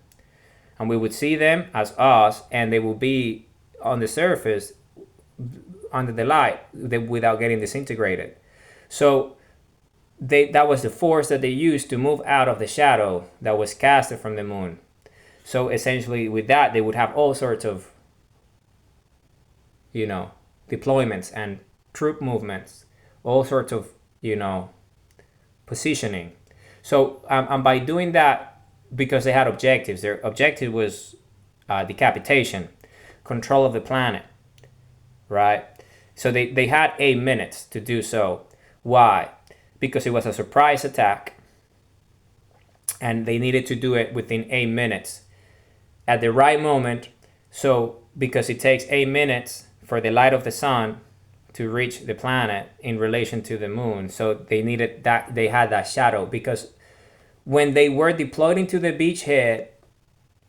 And we would see them as us, and they will be on the surface under the light without getting disintegrated. So that was the force that they used to move out of the shadow that was casted from the moon. So essentially with that, they would have all sorts of, deployments and troop movements, all sorts of, positioning. So and by doing that, because they had objectives, their objective was decapitation, control of the planet, right? So they had 8 minutes to do so. Why? Because it was a surprise attack, and they needed to do it within 8 minutes at the right moment. So because it takes 8 minutes for the light of the sun to reach the planet in relation to the moon, so they needed that, they had that shadow, because when they were deployed into the beachhead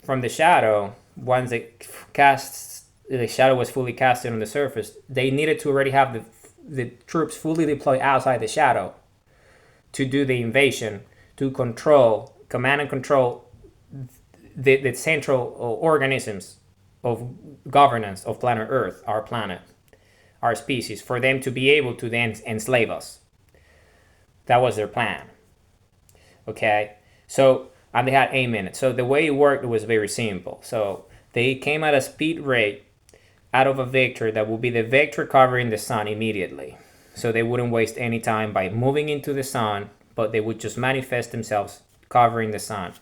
from the shadow, once the shadow was fully casted on the surface, they needed to already have the troops fully deployed outside the shadow to do the invasion, to command and control the central organisms of governance of planet Earth, our planet. our species for them to be able to then enslave us. That was their plan. Okay, so and they had 8 minutes. So the way it worked was very simple. So they came at a speed rate out of a vector that would be the vector covering the sun immediately. So they wouldn't waste any time by moving into the sun, but they would just manifest themselves covering the sun.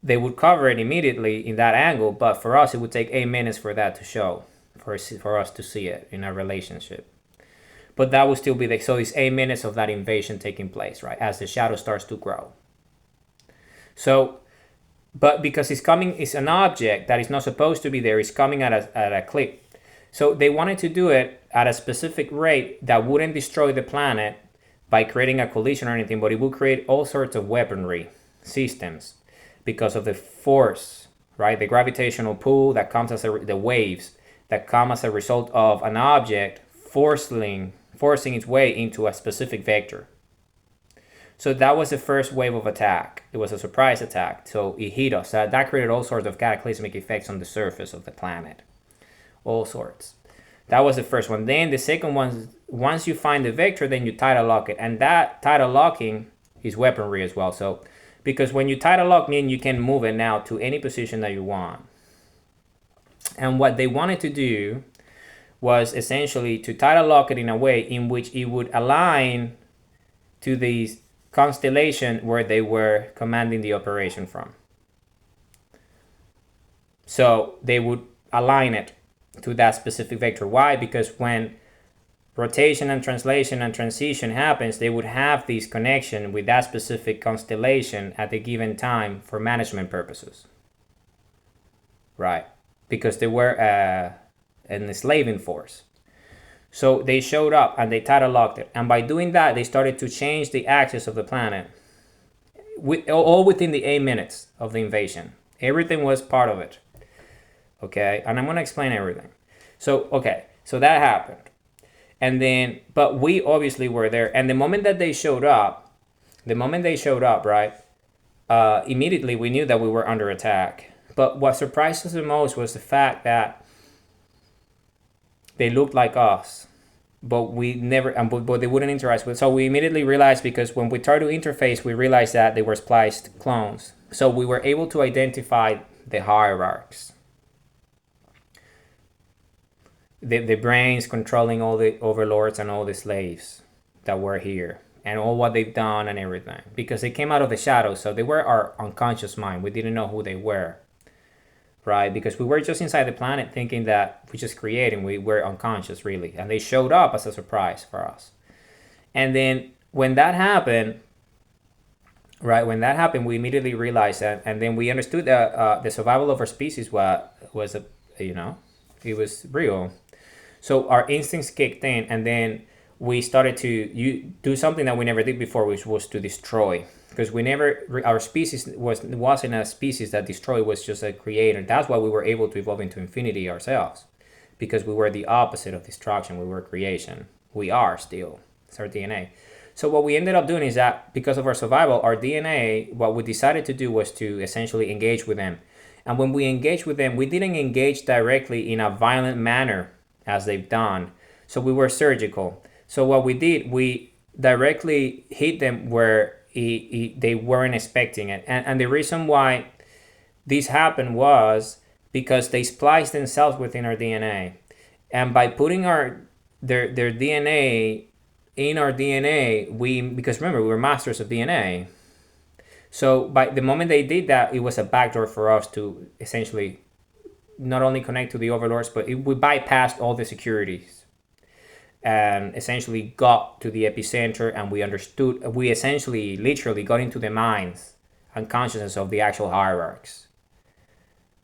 They would cover it immediately in that angle, but for us, it would take 8 minutes for that to show, for us to see it in a relationship. But that would still be so it's 8 minutes of that invasion taking place, right? As the shadow starts to grow. So, but because it's an object that is not supposed to be there, it's coming at a clip. So they wanted to do it at a specific rate that wouldn't destroy the planet by creating a collision or anything, but it would create all sorts of weaponry systems because of the force, right? The gravitational pull that comes as the waves that come as a result of an object forcing its way into a specific vector. So that was the first wave of attack. It was a surprise attack. So it hit us. That created all sorts of cataclysmic effects on the surface of the planet. All sorts. That was the first one. Then the second one, once you find the vector, then you tidal lock it. And that tidal locking is weaponry as well. So because when you tidal lock, then you can move it now to any position that you want. And what they wanted to do was essentially to tidal lock it in a way in which it would align to these constellation where they were commanding the operation from. So they would align it to that specific vector. Why? Because when rotation and translation and transition happens, they would have this connection with that specific constellation at the given time for management purposes. Right? Because they were an enslaving force. So they showed up and they tidal locked it. And by doing that, they started to change the axis of the planet, all within the 8 minutes of the invasion. Everything was part of it. Okay, and I'm going to explain everything. So that happened. And then, but we obviously were there. And the moment they showed up, right, immediately we knew that we were under attack. But what surprised us the most was the fact that they looked like us, but we never, but they wouldn't interact with. So we immediately realized, because when we tried to interface, we realized that they were spliced clones. So we were able to identify the hierarchs. The brains controlling all the overlords and all the slaves that were here, and all what they've done and everything, because they came out of the shadows. So they were our unconscious mind. We didn't know who they were, right? Because we were just inside the planet thinking that we just created, we were unconscious really. And they showed up as a surprise for us. And then when that happened, right, we immediately realized that, and then we understood that the survival of our species was it was real. So our instincts kicked in, and then we started to do something that we never did before, which was to destroy. Because our species wasn't a species that destroyed, was just a creator. That's why we were able to evolve into infinity ourselves. Because we were the opposite of destruction. We were creation. We are still. It's our DNA. So what we ended up doing is that because of our survival, our DNA, what we decided to do was to essentially engage with them. And when we engaged with them, we didn't engage directly in a violent manner as they've done. So we were surgical. So what we did, we directly hit them where they weren't expecting it. And the reason why this happened was because they spliced themselves within our DNA. And by putting their DNA in our DNA, because remember, we were masters of DNA. So by the moment they did that, it was a backdoor for us to essentially not only connect to the overlords, but we bypassed all the securities and essentially got to the epicenter, and we essentially literally got into the minds and consciousness of the actual hierarchs,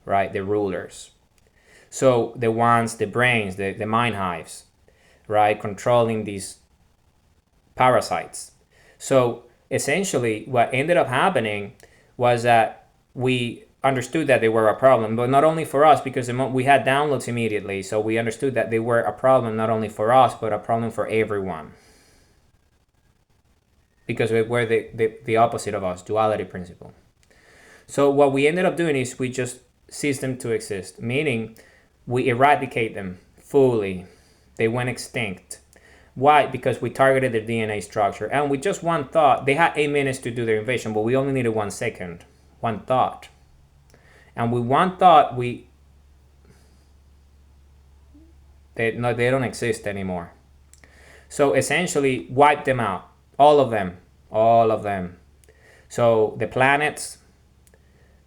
right? The rulers. So the brains, the mind hives, right? Controlling these parasites. So essentially what ended up happening was that we understood that they were a problem, but not only for us, because we had downloads immediately. So we understood that they were a problem not only for us, but a problem for everyone. Because we were the opposite of us, duality principle. So what we ended up doing is we just ceased them to exist, meaning we eradicate them fully. They went extinct. Why? Because we targeted their DNA structure. And with just one thought, they had 8 minutes to do their invasion, but we only needed 1 second. One thought. And with one thought, they don't exist anymore. So essentially, wipe them out. All of them. All of them. So the planets,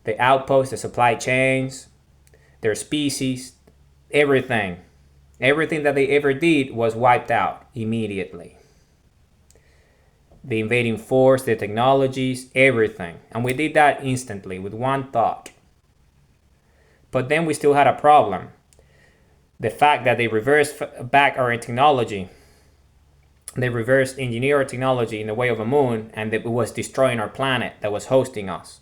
the outposts, the supply chains, their species, everything. Everything that they ever did was wiped out immediately. The invading force, the technologies, everything. And we did that instantly with one thought. But then we still had a problem. The fact that they reversed back our technology. They reversed engineer our technology in the way of a moon, and it was destroying our planet that was hosting us.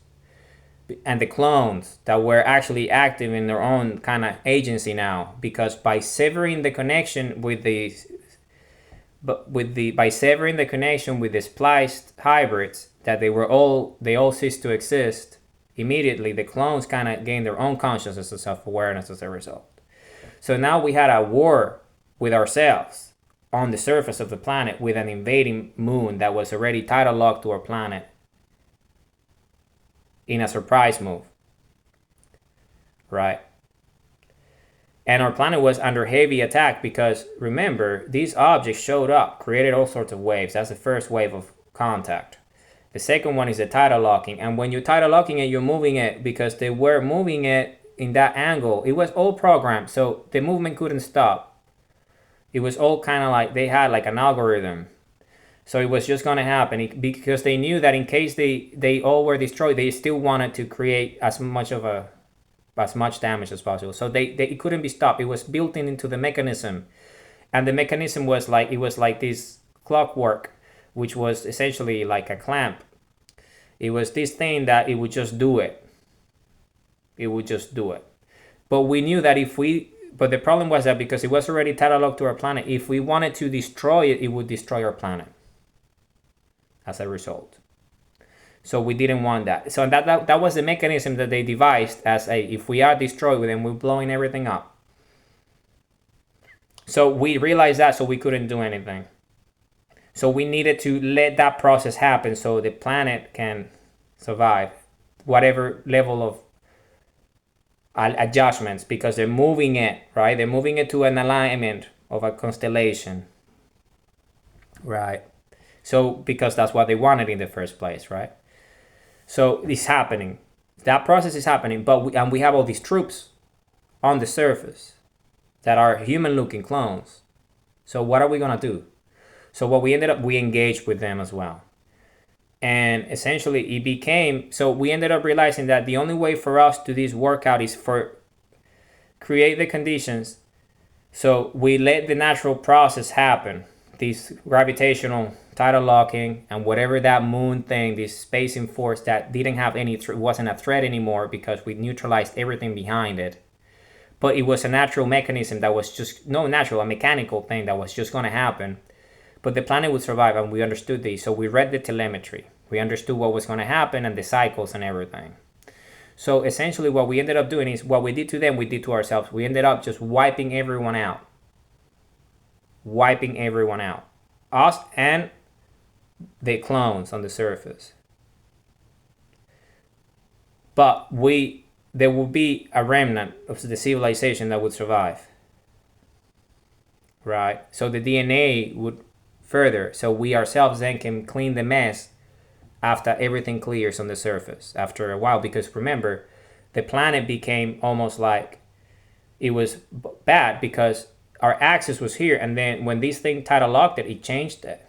And the clones that were actually active in their own kind of agency now, because by severing the connection with the spliced hybrids that they all ceased to exist, immediately the clones kind of gained their own consciousness and self-awareness as a result. So now we had a war with ourselves on the surface of the planet with an invading moon that was already tidal locked to our planet in a surprise move, right? And our planet was under heavy attack because, remember, these objects showed up, created all sorts of waves. That's the first wave of contact. The second one is the tidal locking. And when you're tidal locking it, you're moving it because they were moving it in that angle. It was all programmed, so the movement couldn't stop. It was all kind of like they had like an algorithm. So it was just going to happen because they knew that in case they all were destroyed, they still wanted to create as much damage as possible. So it couldn't be stopped. It was built into the mechanism. And the mechanism was like this clockwork, which was essentially like a clamp. It was this thing that it would just do it. It would just do it. But we knew that but the problem was that because it was already tidal locked to our planet, if we wanted to destroy it, it would destroy our planet as a result. So we didn't want that. So that was the mechanism that they devised as if we are destroyed, then we're blowing everything up. So we realized that, so we couldn't do anything. So we needed to let that process happen so the planet can survive whatever level of adjustments, because they're moving it, right? They're moving it to an alignment of a constellation, right? So because that's what they wanted in the first place, right? So it's happening. That process is happening, but we have all these troops on the surface that are human-looking clones. So what are we gonna do? So what we engaged with them as well. And essentially we ended up realizing that the only way for us to do this workout is for create the conditions. So we let the natural process happen, these gravitational tidal locking and whatever that moon thing, this spacing force that didn't have wasn't a threat anymore because we neutralized everything behind it. But it was a natural mechanism that was just, a mechanical thing that was just going to happen. But the planet would survive, and we understood this. So we read the telemetry. We understood what was going to happen and the cycles and everything. So essentially what we ended up doing is what we did to them, we did to ourselves. We ended up just wiping everyone out. Wiping everyone out. Us and the clones on the surface. But there will be a remnant of the civilization that would survive. Right? So the DNA would further. So we ourselves then can clean the mess after everything clears on the surface after a while. Because remember, the planet became almost like it was bad because our axis was here. And then when this thing tidal locked it changed it.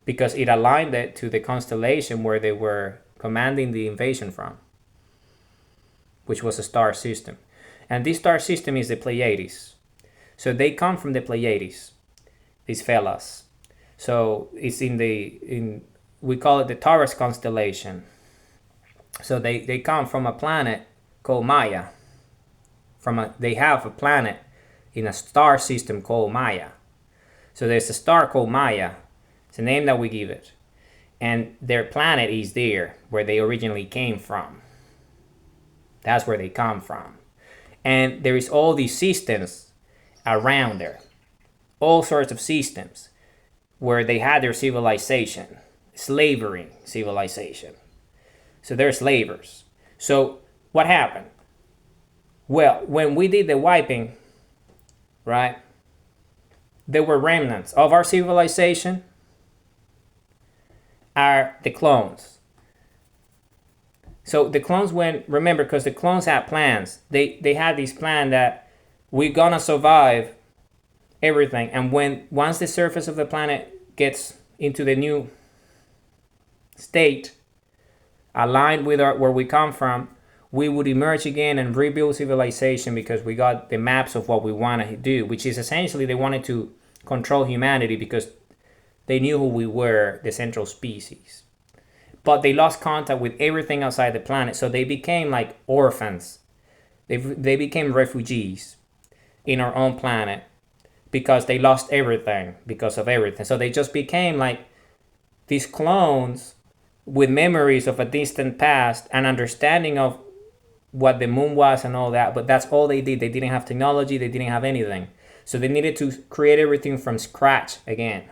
Because it aligned it to the constellation where they were commanding the invasion from, which was a star system. And this star system is the Pleiades. So they come from the Pleiades, these fellas. So it's we call it the Taurus constellation. So they come from a planet called Maya. They have a planet in a star system called Maya. So there's a star called Maya. It's the name that we give it. And their planet is there where they originally came from. That's where they come from. And there is all these systems around there. all sorts of systems where they had their civilization, slavery civilization. So they're slavers. So what happened? Well, when we did the wiping, right, there were remnants of our civilization, are the clones. So the clones went, remember, because the clones had plans. They had this plan that we're gonna survive everything. And once the surface of the planet gets into the new state, aligned with where we come from, we would emerge again and rebuild civilization because we got the maps of what we want to do, which is essentially they wanted to control humanity because they knew who we were, the central species. But they lost contact with everything outside the planet, so they became like orphans. They became refugees in our own planet because they lost everything because of everything. So they just became like these clones with memories of a distant past and understanding of what the moon was and all that, but that's all they did. They didn't have technology, they didn't have anything. So they needed to create everything from scratch again.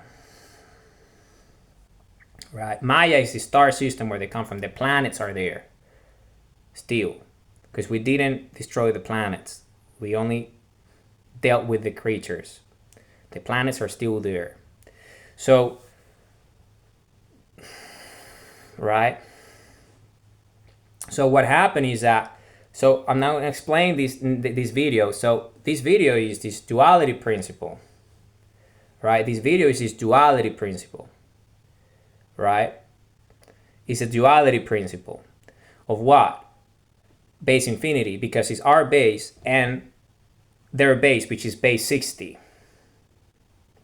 Right? Maya is the star system where they come from. The planets are there still, because we didn't destroy the planets. We only dealt with the creatures. The planets are still there. So, right? So what happened is that, so I'm now going to explain this video. So this video is this duality principle, right? This video is this duality principle, right? It's a duality principle of what? Base infinity, because it's our base and their base, which is base 60.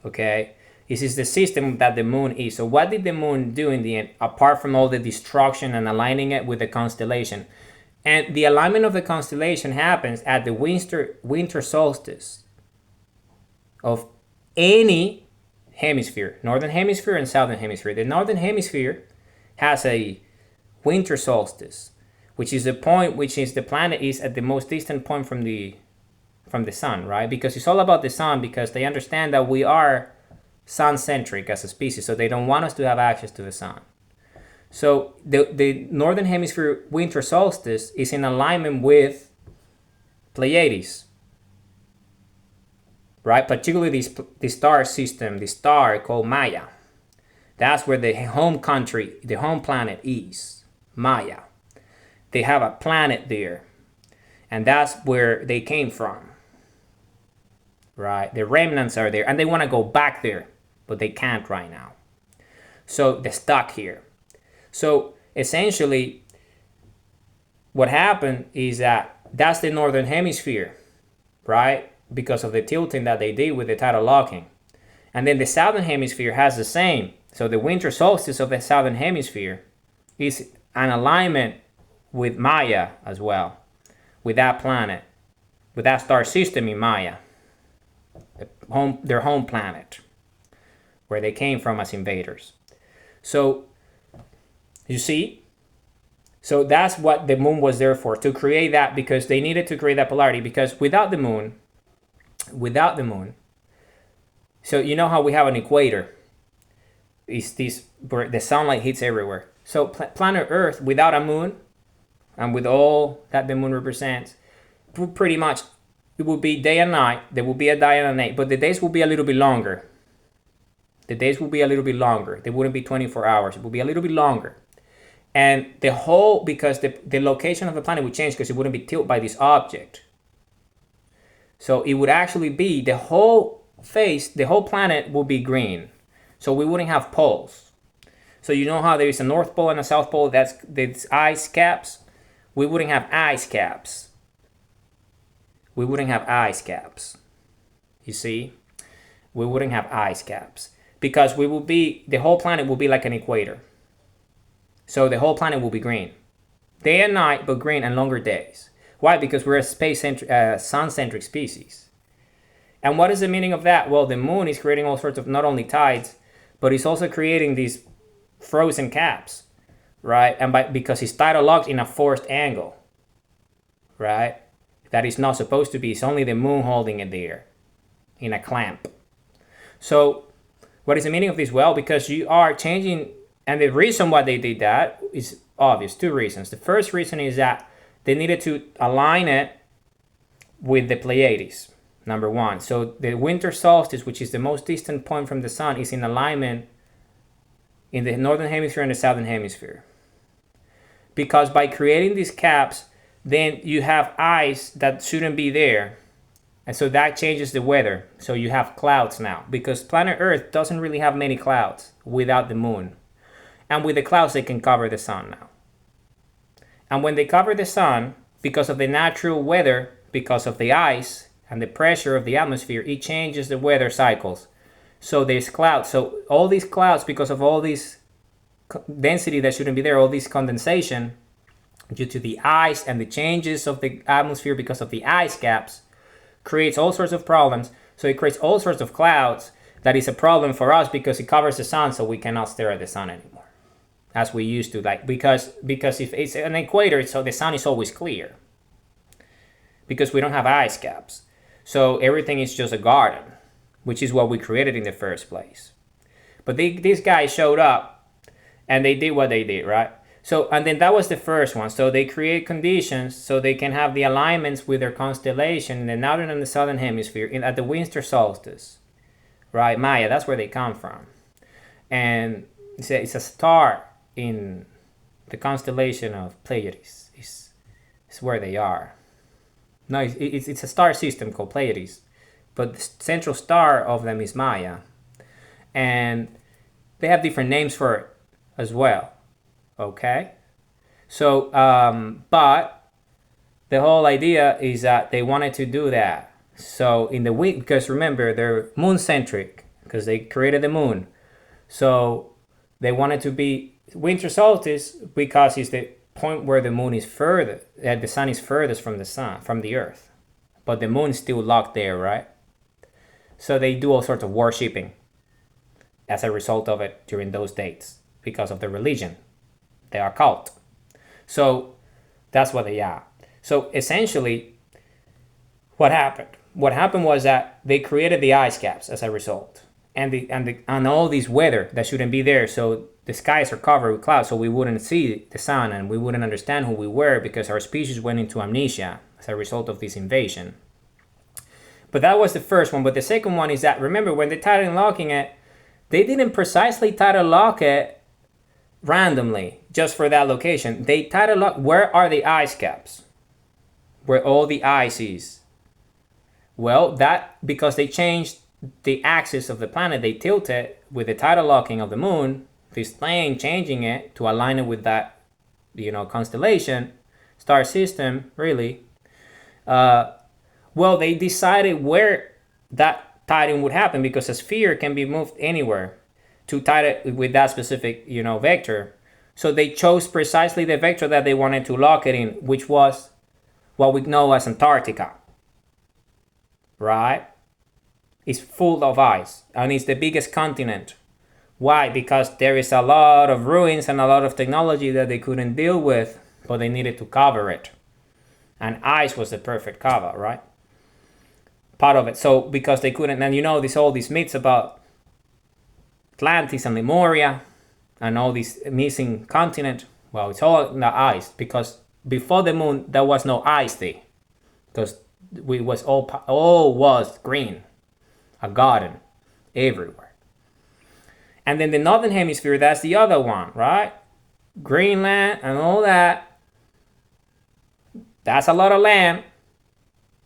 Okay? This is the system that the moon is. So what did the moon do in the end, apart from all the destruction and aligning it with the constellation? And the alignment of the constellation happens at the winter solstice of any hemisphere, northern hemisphere and southern hemisphere. The northern hemisphere has a winter solstice, which is the point which is the planet is at the most distant point from the sun, right? Because it's all about the sun, because they understand that we are sun-centric as a species, so they don't want us to have access to the sun. So the northern hemisphere winter solstice is in alignment with Pleiades, right? Particularly this star system, the star called Maya. That's where the home country, the home planet is, Maya. They have a planet there, and that's where they came from, right? The remnants are there, and they want to go back there, but they can't right now. So they're stuck here. So essentially, what happened is that's the northern hemisphere, right? Because of the tilting that they did with the tidal locking. And then the southern hemisphere has the same. So the winter solstice of the southern hemisphere is an alignment with Maya as well, with that planet, with that star system in Maya, their home planet, where they came from as invaders. So you see? So that's what the moon was there for, to create that, because they needed to create that polarity, because without the moon, so you know how we have an equator, is this where the sunlight hits everywhere. So planet Earth without a moon, and with all that the moon represents, pretty much it will be day and night. There will be a day and a night, but the days will be a little bit longer. The days will be a little bit longer. They wouldn't be 24 hours. It will be a little bit longer. And the whole, because the location of the planet would change, because it wouldn't be tilted by this object. So it would actually be the whole face, the whole planet will be green. So we wouldn't have poles. So you know how there is a North Pole and a South Pole, that's ice caps? We wouldn't have ice caps. We wouldn't have ice caps. You see? We wouldn't have ice caps. Because the whole planet will be like an equator. So the whole planet will be green. Day and night, but green, and longer days. Why? Because we're a sun-centric species. And what is the meaning of that? Well, the moon is creating all sorts of not only tides, but it's also creating these frozen caps, right? And because it's tidal locked in a forced angle, right? That is not supposed to be. It's only the moon holding it there in a clamp. So what is the meaning of this? Well, because you are changing, and the reason why they did that is obvious. Two reasons. The first reason is that they needed to align it with the Pleiades, number one. So the winter solstice, which is the most distant point from the sun, is in alignment in the northern hemisphere and the southern hemisphere. Because by creating these caps, then you have ice that shouldn't be there. And so that changes the weather. So you have clouds now, because planet Earth doesn't really have many clouds without the moon. And with the clouds, they can cover the sun now. And when they cover the sun, because of the natural weather, because of the ice and the pressure of the atmosphere, it changes the weather cycles. So there's clouds. So all these clouds, because of all this density that shouldn't be there, all this condensation due to the ice and the changes of the atmosphere because of the ice caps, creates all sorts of problems. So it creates all sorts of clouds. That is a problem for us because it covers the sun, so we cannot stare at the sun anymore as we used to. Like because if it's an equator, so the sun is always clear because we don't have ice caps. So everything is just a garden, which is what we created in the first place. But these guys showed up and they did what they did, right? So, and then that was the first one. So they create conditions so they can have the alignments with their constellation in the northern and the southern hemisphere at the winter solstice, right? Maya, that's where they come from. And it's a star in the constellation of Pleiades. It's where they are. No, it's a star system called Pleiades, but the central star of them is Maya. And they have different names for it as well. Okay, so but the whole idea is that they wanted to do that. So in the week, because remember they're moon centric because they created the moon, so they wanted to be winter solstice because it's the point where the moon is further, the sun is furthest from the earth, but the moon is still locked there, right? So they do all sorts of worshipping as a result of it during those dates because of the religion. They are cult. So that's what they are. So essentially, what happened? What happened was that they created the ice caps as a result, and all this weather that shouldn't be there. So the skies are covered with clouds, so we wouldn't see the sun and we wouldn't understand who we were because our species went into amnesia as a result of this invasion. But that was the first one. But the second one is that, remember, when they title locking it, they didn't precisely title lock it randomly just for that location. They title lock where are the ice caps, where all the ice is. Well, that because they changed the axis of the planet, they tilted with the tidal locking of the moon, this plane changing it to align it with that, constellation, star system, really. Well, they decided where that tiding would happen because a sphere can be moved anywhere to tie it with that specific, vector. So they chose precisely the vector that they wanted to lock it in, which was what we know as Antarctica, right? It's full of ice and it's the biggest continent. Why? Because there is a lot of ruins and a lot of technology that they couldn't deal with, but they needed to cover it. And ice was the perfect cover, right? Part of it. So because they couldn't, and all these myths about Atlantis and Lemuria and all this missing continent. Well, it's all in the ice because before the moon there was no ice there because we was all was green, a garden everywhere. And then the northern hemisphere, that's the other one, right? Greenland and all that. That's a lot of land,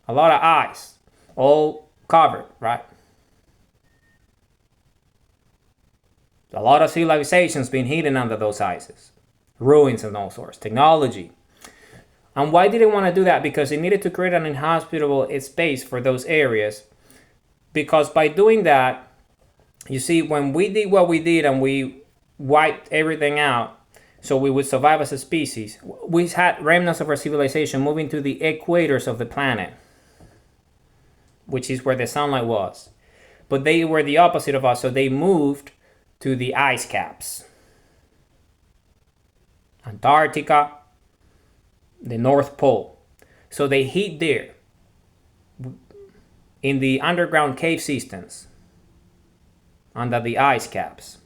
a lot of ice, all covered, right? A lot of civilizations being hidden under those ices, ruins and all sorts, technology. And why did they want to do that? Because they needed to create an inhospitable space for those areas. Because by doing that, you see, when we did what we did and we wiped everything out so we would survive as a species, we had remnants of our civilization moving to the equators of the planet, which is where the sunlight was. But they were the opposite of us, so they moved to the ice caps. Antarctica, the North Pole. So they hid there in the underground cave systems. under the ice caps.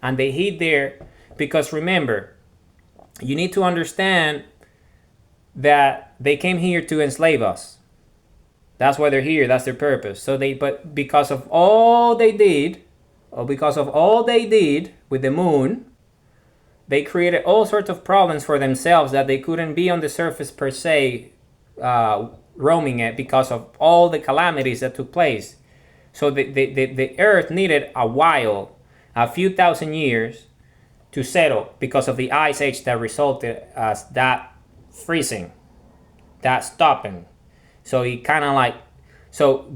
And they hid there because, remember, you need to understand that they came here to enslave us. That's why they're here. That's their purpose. But because of all they did, with the moon, they created all sorts of problems for themselves that they couldn't be on the surface per se, roaming it because of all the calamities that took place. So the earth needed a few thousand years to settle because of the ice age that resulted as that freezing, that stopping. So it kind of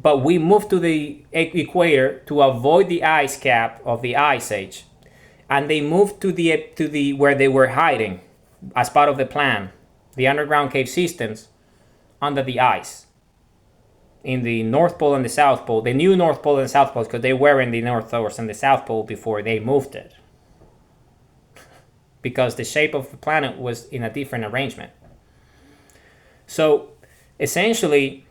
but we moved to the equator to avoid the ice cap of the ice age, and they moved to the where they were hiding as part of the plan, the underground cave systems under the ice in the North Pole and the South Pole. The new North Pole and South Pole, because they were in the North Pole and the South Pole before they moved it, because the shape of the planet was in a different arrangement. So essentially,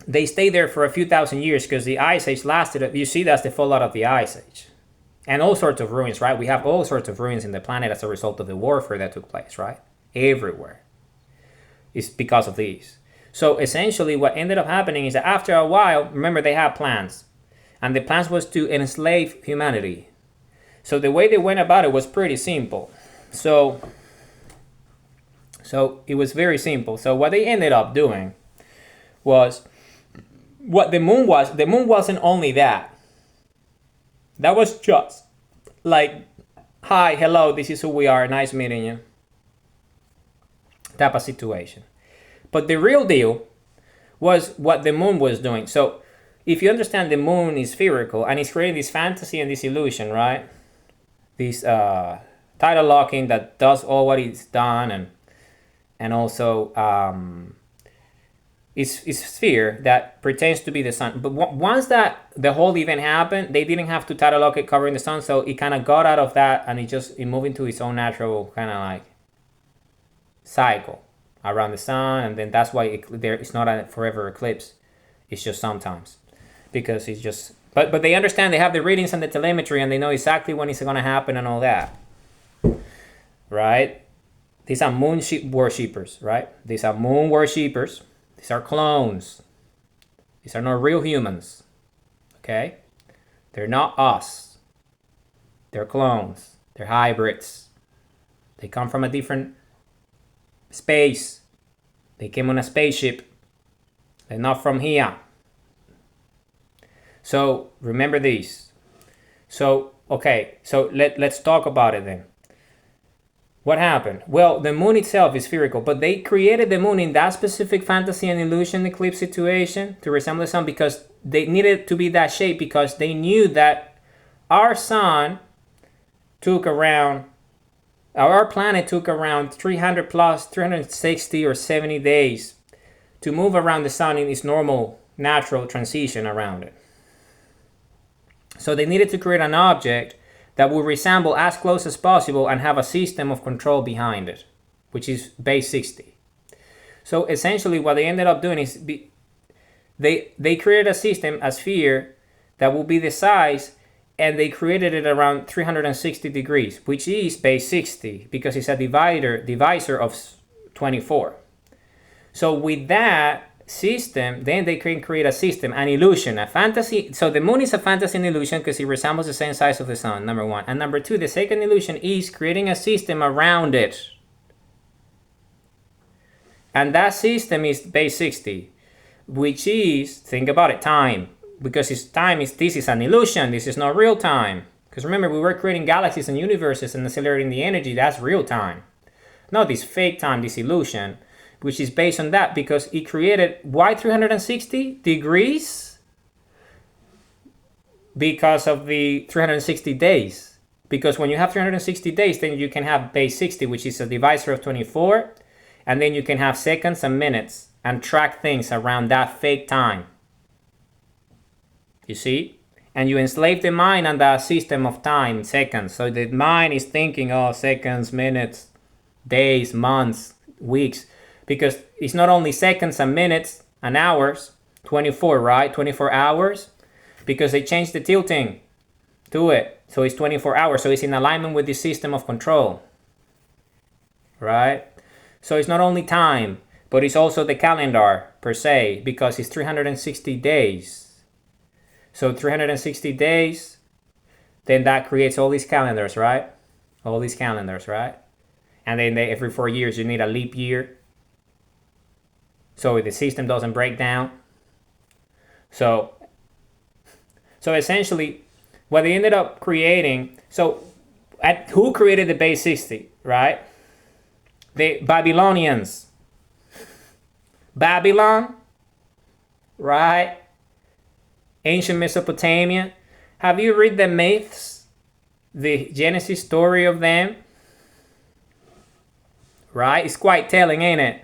they stayed there for a few thousand years because the ice age lasted. You see, that's the fallout of the ice age. And all sorts of ruins, right? We have all sorts of ruins in the planet as a result of the warfare that took place, right? Everywhere. It's because of these. So essentially what ended up happening is that after a while, remember, they had plans. And the plans was to enslave humanity. So the way they went about it was pretty simple. So it was very simple. So what they ended up doing was, what the moon wasn't only that. That was just like, hi, hello, this is who we are, nice meeting you, type of situation. But the real deal was what the moon was doing. So if you understand, the moon is spherical and it's creating this fantasy and this illusion, right? This tidal locking that does all what it's done, and also it's a sphere that pretends to be the sun. But once that the whole event happened, they didn't have to tidal lock it covering the sun, so it kind of got out of that and it moved into its own natural kind of like cycle around the sun. And then that's why it's not a forever eclipse. It's just sometimes, because it's just, but they understand, they have the readings and the telemetry, and they know exactly when it's going to happen and all that, right? These are moon worshippers, right? These are moon worshippers. These are clones. These are not real humans. Okay? They're not us. They're clones. They're hybrids. They come from a different space. They came on a spaceship. They're not from here. So remember these. So, okay. So let's talk about it then. What happened? Well, the moon itself is spherical, but they created the moon in that specific fantasy and illusion eclipse situation to resemble the sun because they needed to be that shape, because they knew that our planet took around 360 or 70 days to move around the sun in its normal natural transition around it. So they needed to create an object that will resemble as close as possible and have a system of control behind it, which is base 60. So essentially what they ended up doing is they created a system, a sphere, that will be the size, and they created it around 360 degrees, which is base 60, because it's a divisor of 24. So with that system, then they can create a system, an illusion, a fantasy. So the moon is a fantasy and illusion because it resembles the same size of the sun, number one. And number two, the second illusion is creating a system around it. And that system is base 60, which is, think about it, time. Because this is an illusion, this is not real time. Because remember, we were creating galaxies and universes and accelerating the energy, that's real time. Not this fake time, this illusion, which is based on that, because it created, why 360 degrees? Because of the 360 days. Because when you have 360 days, then you can have base 60, which is a divisor of 24, and then you can have seconds and minutes and track things around that fake time. You see? And you enslave the mind on that system of time, seconds. So the mind is thinking, oh, seconds, minutes, days, months, weeks. Because it's not only seconds and minutes and hours, 24, right? 24 hours. because they changed the tilting to it. So it's 24 hours. So it's in alignment with the system of control, right? So it's not only time, but it's also the calendar per se, because it's 360 days. So 360 days, then that creates all these calendars, right? All these calendars, right? And then every 4 years you need a leap year, so the system doesn't break down. So essentially, what they ended up creating, who created the base 60, right? The Babylonians. Babylon, right? Ancient Mesopotamia. Have you read the myths? The Genesis story of them? Right? It's quite telling, ain't it?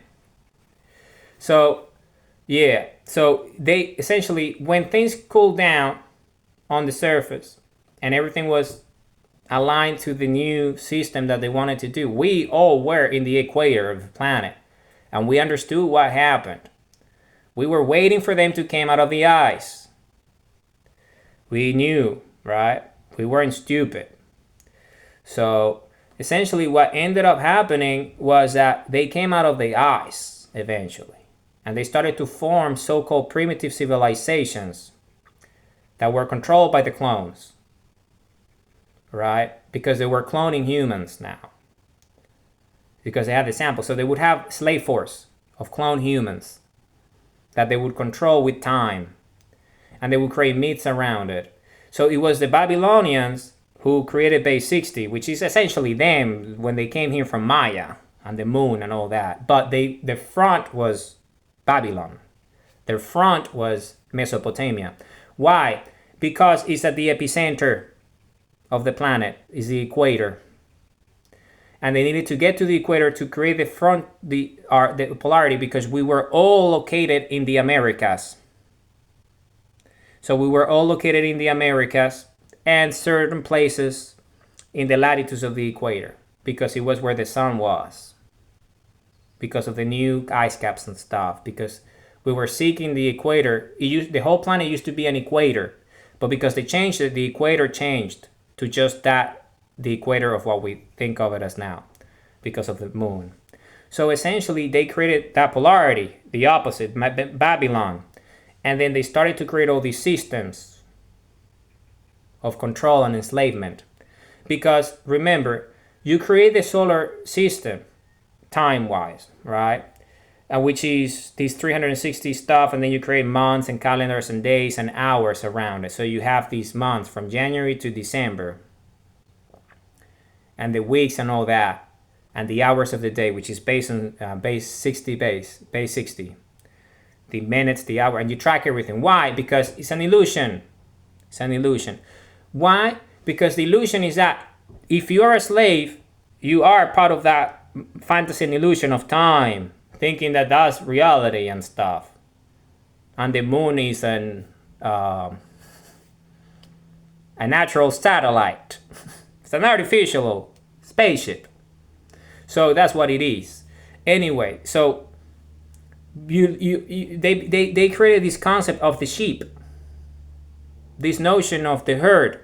So, yeah. So they essentially, when things cooled down on the surface and everything was aligned to the new system that they wanted to do, we all were in the equator of the planet, and we understood what happened. We were waiting for them to come out of the ice. We knew, right? We weren't stupid. So essentially what ended up happening was that they came out of the ice eventually, and they started to form so-called primitive civilizations that were controlled by the clones, right? Because they were cloning humans now, because they had the sample. So they would have slave force of cloned humans that they would control with time, and they would create myths around it. So it was the Babylonians who created base 60, which is essentially them when they came here from Maya and the moon and all that. But the front was Babylon. Their front was Mesopotamia. Why? Because it's at the epicenter of the planet, is the equator. And they needed to get to the equator to create the polarity, because we were all located in the Americas. So we were all located in the Americas and certain places in the latitudes of the equator, because it was where the sun was, because of the new ice caps and stuff, because we were seeking the equator. The whole planet used to be an equator, but because they changed it, the equator changed to just that, the equator of what we think of it as now, because of the moon. So essentially they created that polarity, the opposite, Babylon. And then they started to create all these systems of control and enslavement. Because remember, you create the solar system time-wise, right? Which is these 360 stuff, and then you create months and calendars and days and hours around it. So you have these months from January to December, and the weeks and all that, and the hours of the day, which is based on base 60. The minutes, the hour, and you track everything. Why? Because it's an illusion. It's an illusion. Why? Because the illusion is that if you are a slave, you are part of that fantasy and illusion of time, thinking that that's reality and stuff. And the moon is a natural satellite. It's an artificial spaceship. So that's what it is. Anyway, so they created this concept of the sheep, this notion of the herd,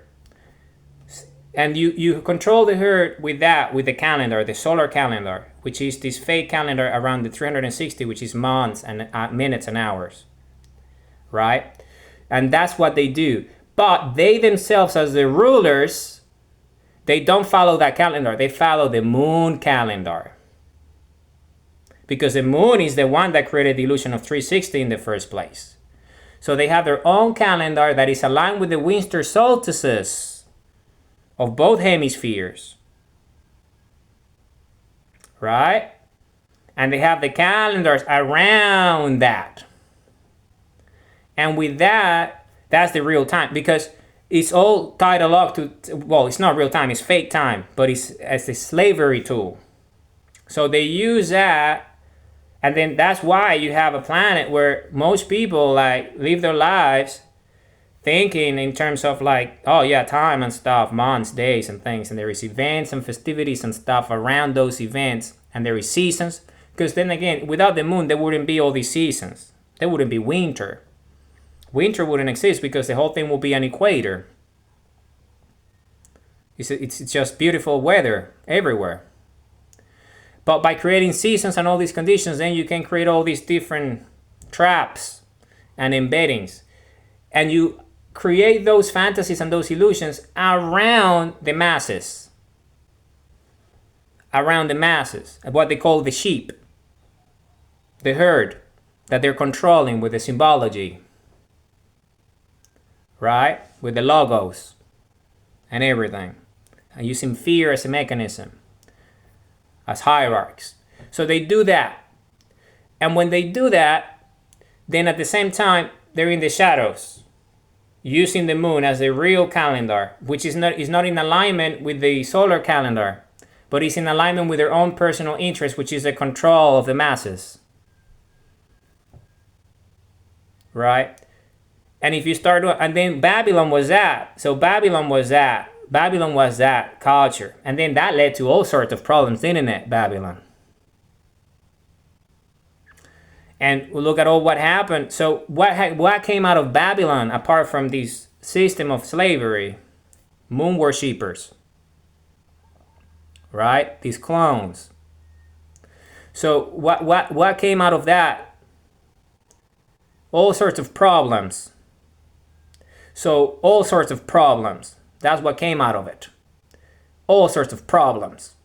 and you control the herd with the calendar, the solar calendar, which is this fake calendar around the 360, which is months and minutes and hours, right? And that's what they do. But they themselves, as the rulers, they don't follow that calendar. They follow the moon calendar, because the moon is the one that created the illusion of 360 in the first place. So they have their own calendar that is aligned with the winter solstices of both hemispheres, right? And they have the calendars around that. And with that, that's the real time, because it's all tied along to, well, it's not real time, it's fake time, but it's as a slavery tool. So they use that. And then that's why you have a planet where most people like live their lives thinking in terms of like, oh yeah, time and stuff, months, days and things. And there is events and festivities and stuff around those events. And there is seasons. Because then again, without the moon, there wouldn't be all these seasons. There wouldn't be winter. Winter wouldn't exist because the whole thing will be an equator. It's just beautiful weather everywhere. But by creating seasons and all these conditions, then you can create all these different traps and embeddings. And you create those fantasies and those illusions around the masses. Around the masses, what they call the sheep, the herd that they're controlling with the symbology, right? With the logos and everything. And using fear as a mechanism, as hierarchs. So they do that. And when they do that, then at the same time, they're in the shadows, using the moon as a real calendar, which is not in alignment with the solar calendar, but is in alignment with their own personal interest, which is the control of the masses. Right? And if you start, and then Babylon was that. So Babylon was that culture. And then that led to all sorts of problems, didn't it, Babylon? And we'll look at all what happened. So what came out of Babylon apart from this system of slavery? Moon worshippers. Right? These clones. So what came out of that? All sorts of problems. So all sorts of problems. That's what came out of it. All sorts of problems.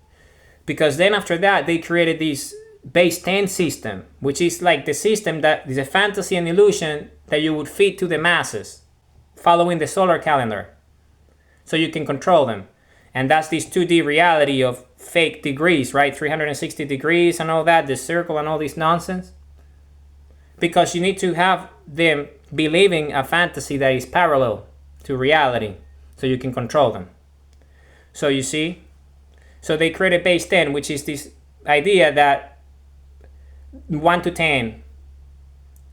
Because then after that, they created this base 10 system, which is like the system that is a fantasy and illusion that you would feed to the masses, following the solar calendar. So you can control them. And that's this 2D reality of fake degrees, right? 360 degrees and all that, the circle and all this nonsense. Because you need to have them believing a fantasy that is parallel to reality so you can control them. So you see? So they created base 10, which is this idea that 1 to 10.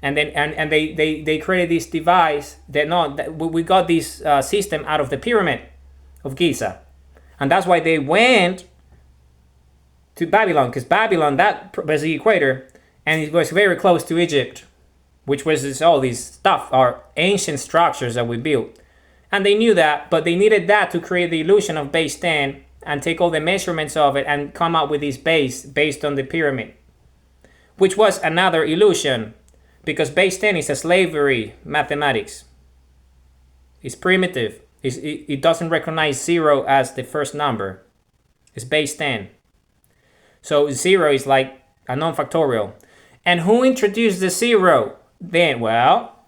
And then and they created this device that we got this system out of the pyramid of Giza. And that's why they went to Babylon, because Babylon, that was the equator, and it was very close to Egypt, which was all these stuff, our ancient structures that we built. And they knew that, but they needed that to create the illusion of base 10 and take all the measurements of it and come up with this base based on the pyramid, which was another illusion, because base 10 is a slavery mathematics. It's primitive. It doesn't recognize 0 as the first number. It's base 10. So 0 is like a non-factorial. And who introduced the 0 then? Well,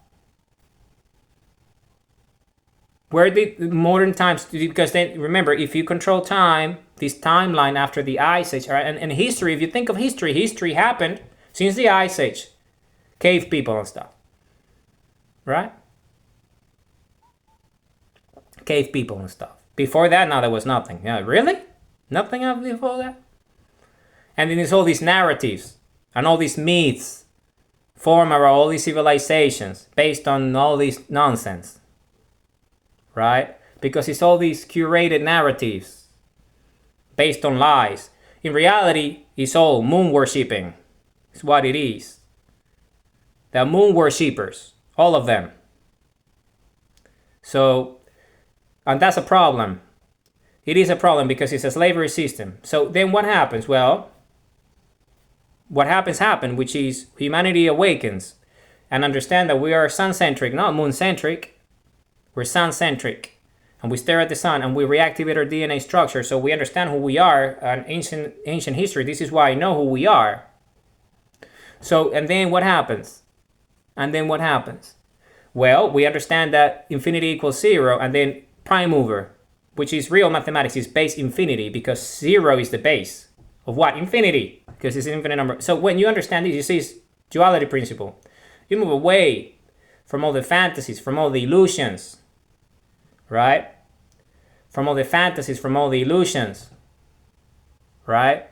where did modern times, because then remember, if you control time, this timeline after the Ice Age, and history, if you think of history happened since the Ice Age. Cave people and stuff. Right? Cave people and stuff. Before that, no, there was nothing. Yeah, really? Nothing before that? And then there's all these narratives and all these myths form around all these civilizations based on all this nonsense. Right? Because it's all these curated narratives based on lies. In reality, it's all moon worshipping. It's what it is. The moon worshippers, all of them. So, and that's a problem. It is a problem because it's a slavery system. So then what happens? Well, what happened, which is humanity awakens and understand that we are sun-centric, not moon-centric. We're sun-centric. And we stare at the sun and we reactivate our DNA structure so we understand who we are. And ancient history, this is why I know who we are. So, and then what happens? Well, we understand that infinity equals 0, and then prime mover, which is real mathematics, is base infinity, because 0 is the base of what? Infinity, because it's an infinite number. So when you understand this, you see it's duality principle. You move away from all the fantasies, from all the illusions, right? From all the fantasies, from all the illusions, right?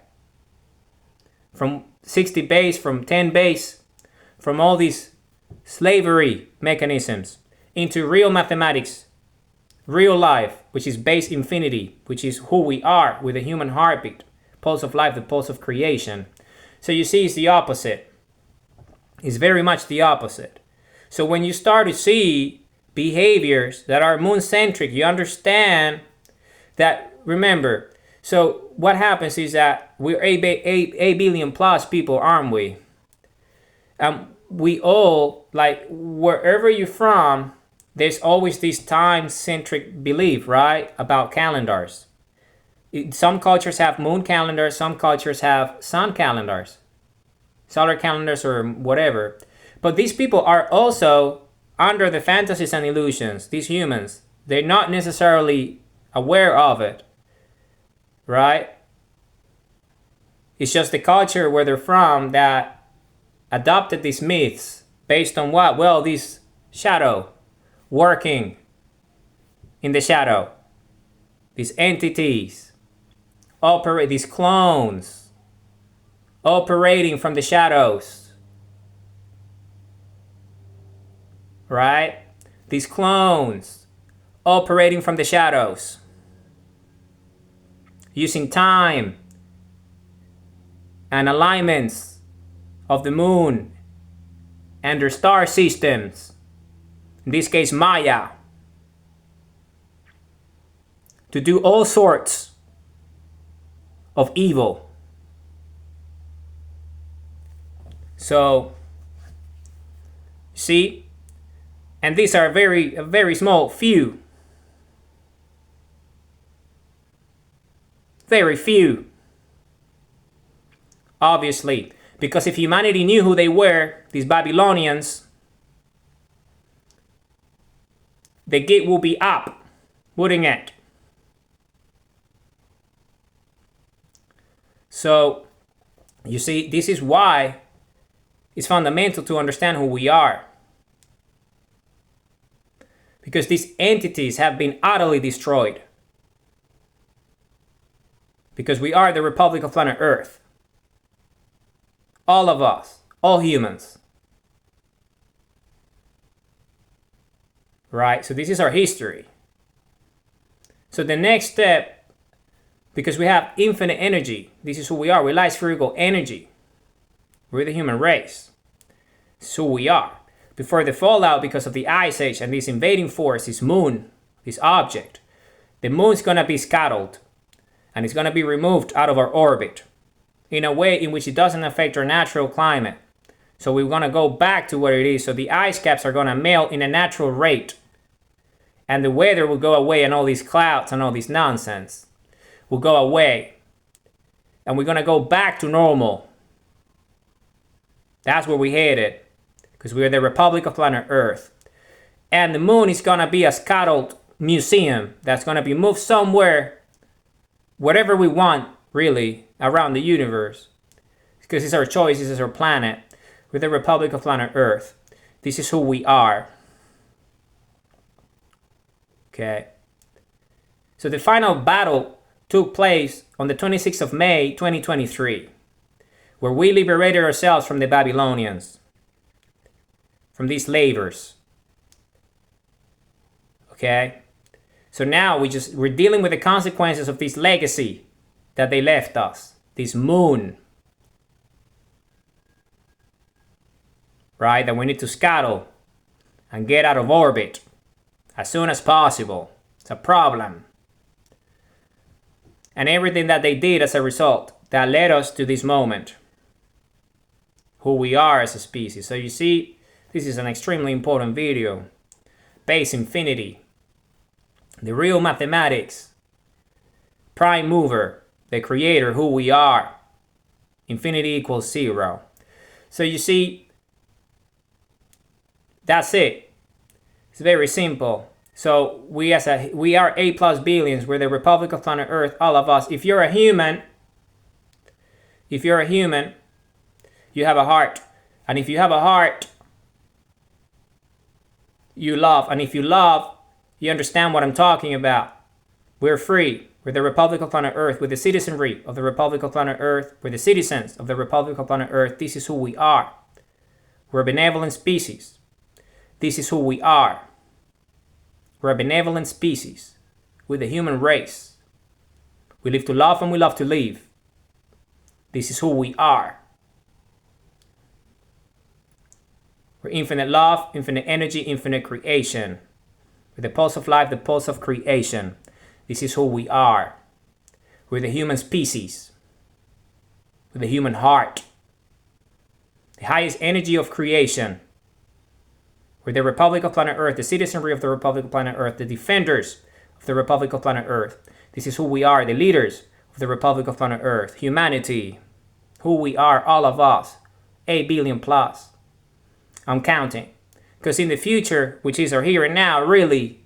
From 60 base, from 10 base, from all these slavery mechanisms into real mathematics, real life, which is base infinity, which is who we are with the human heartbeat, pulse of life, the pulse of creation. So you see, it's the opposite. It's very much the opposite. So when you start to see behaviors that are moon-centric, you understand that, remember, so what happens is that we're 8 billion plus people, aren't we? We all, like, wherever you're from, there's always this time-centric belief, right, about calendars. Some cultures have moon calendars, some cultures have sun calendars, solar calendars, or whatever. But these people are also under the fantasies and illusions, these humans. They're not necessarily aware of it, right? It's just the culture where they're from that adopted these myths based on what? Well, this shadow working in the shadow, these entities operate, these clones operating from the shadows, right? These clones operating from the shadows, using time and alignments of the moon and their star systems, in this case Maya, to do all sorts of evil. So, see, and these are a very small few, very few, obviously. Because if humanity knew who they were, these Babylonians, the gate will be up, wouldn't it? So, you see, this is why it's fundamental to understand who we are. Because these entities have been utterly destroyed. Because we are the Republic of planet Earth. All of us, all humans. Right? So this is our history. So the next step, because we have infinite energy, this is who we are. We light spherical energy. We're the human race. This is who we are. Before the fallout, because of the Ice Age and this invading force, this moon, this object, the moon's gonna be scuttled and it's gonna be removed out of our orbit in a way in which it doesn't affect our natural climate. So we're gonna go back to what it is. So the ice caps are gonna melt in a natural rate. And the weather will go away, and all these clouds and all this nonsense will go away. And we're gonna go back to normal. That's where we headed. Because we're the Republic of planet Earth. And the moon is gonna be a scuttled museum that's gonna be moved somewhere, whatever we want, really, around the universe. Because it's our choice, this is our planet. We're the Republic of planet Earth. This is who we are. Okay. So the final battle took place on the 26th of May, 2023, where we liberated ourselves from the Babylonians, from these slavers. Okay. So now we're dealing with the consequences of this legacy that they left us, this moon, right? That we need to scuttle and get out of orbit as soon as possible. It's a problem. And everything that they did as a result that led us to this moment, who we are as a species. So you see, this is an extremely important video. Base infinity, the real mathematics, prime mover, the creator, who we are. Infinity equals 0. So you see, that's it. It's very simple. So we are 8 plus billions. We're the Republic of planet Earth, all of us. If you're a human, you have a heart. And if you have a heart, you love. And if you love, you understand what I'm talking about. We're free. We're the Republic of planet Earth. We're the citizenry of the Republic of planet Earth. We're the citizens of the Republic of planet Earth. This is who we are. We're a benevolent species. This is who we are. We're a benevolent species. We're the human race. We live to love and we love to live. This is who we are. We're infinite love, infinite energy, infinite creation. We're the pulse of life, the pulse of creation. This is who we are. We're the human species. We're the human heart. The highest energy of creation. We're the Republic of Planet Earth, the citizenry of the Republic of Planet Earth, the defenders of the Republic of Planet Earth. This is who we are, the leaders of the Republic of Planet Earth. Humanity. Who we are, all of us. 8 billion plus. I'm counting. Because in the future, which is our here and now, really,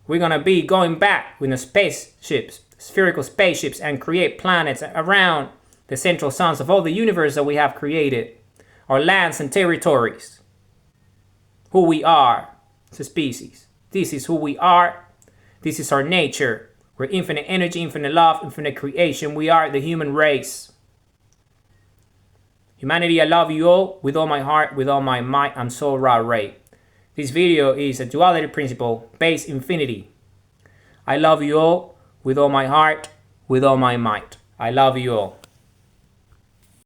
we're going to be going back with the spaceships, spherical spaceships, and create planets around the central suns of all the universe that we have created. Our lands and territories. Who we are as a species. This is who we are. This is our nature. We're infinite energy, infinite love, infinite creation. We are the human race. Humanity, I love you all with all my heart, with all my might. I'm so Ra-Ray. This video is a duality principle, base infinity. I love you all with all my heart, with all my might. I love you all.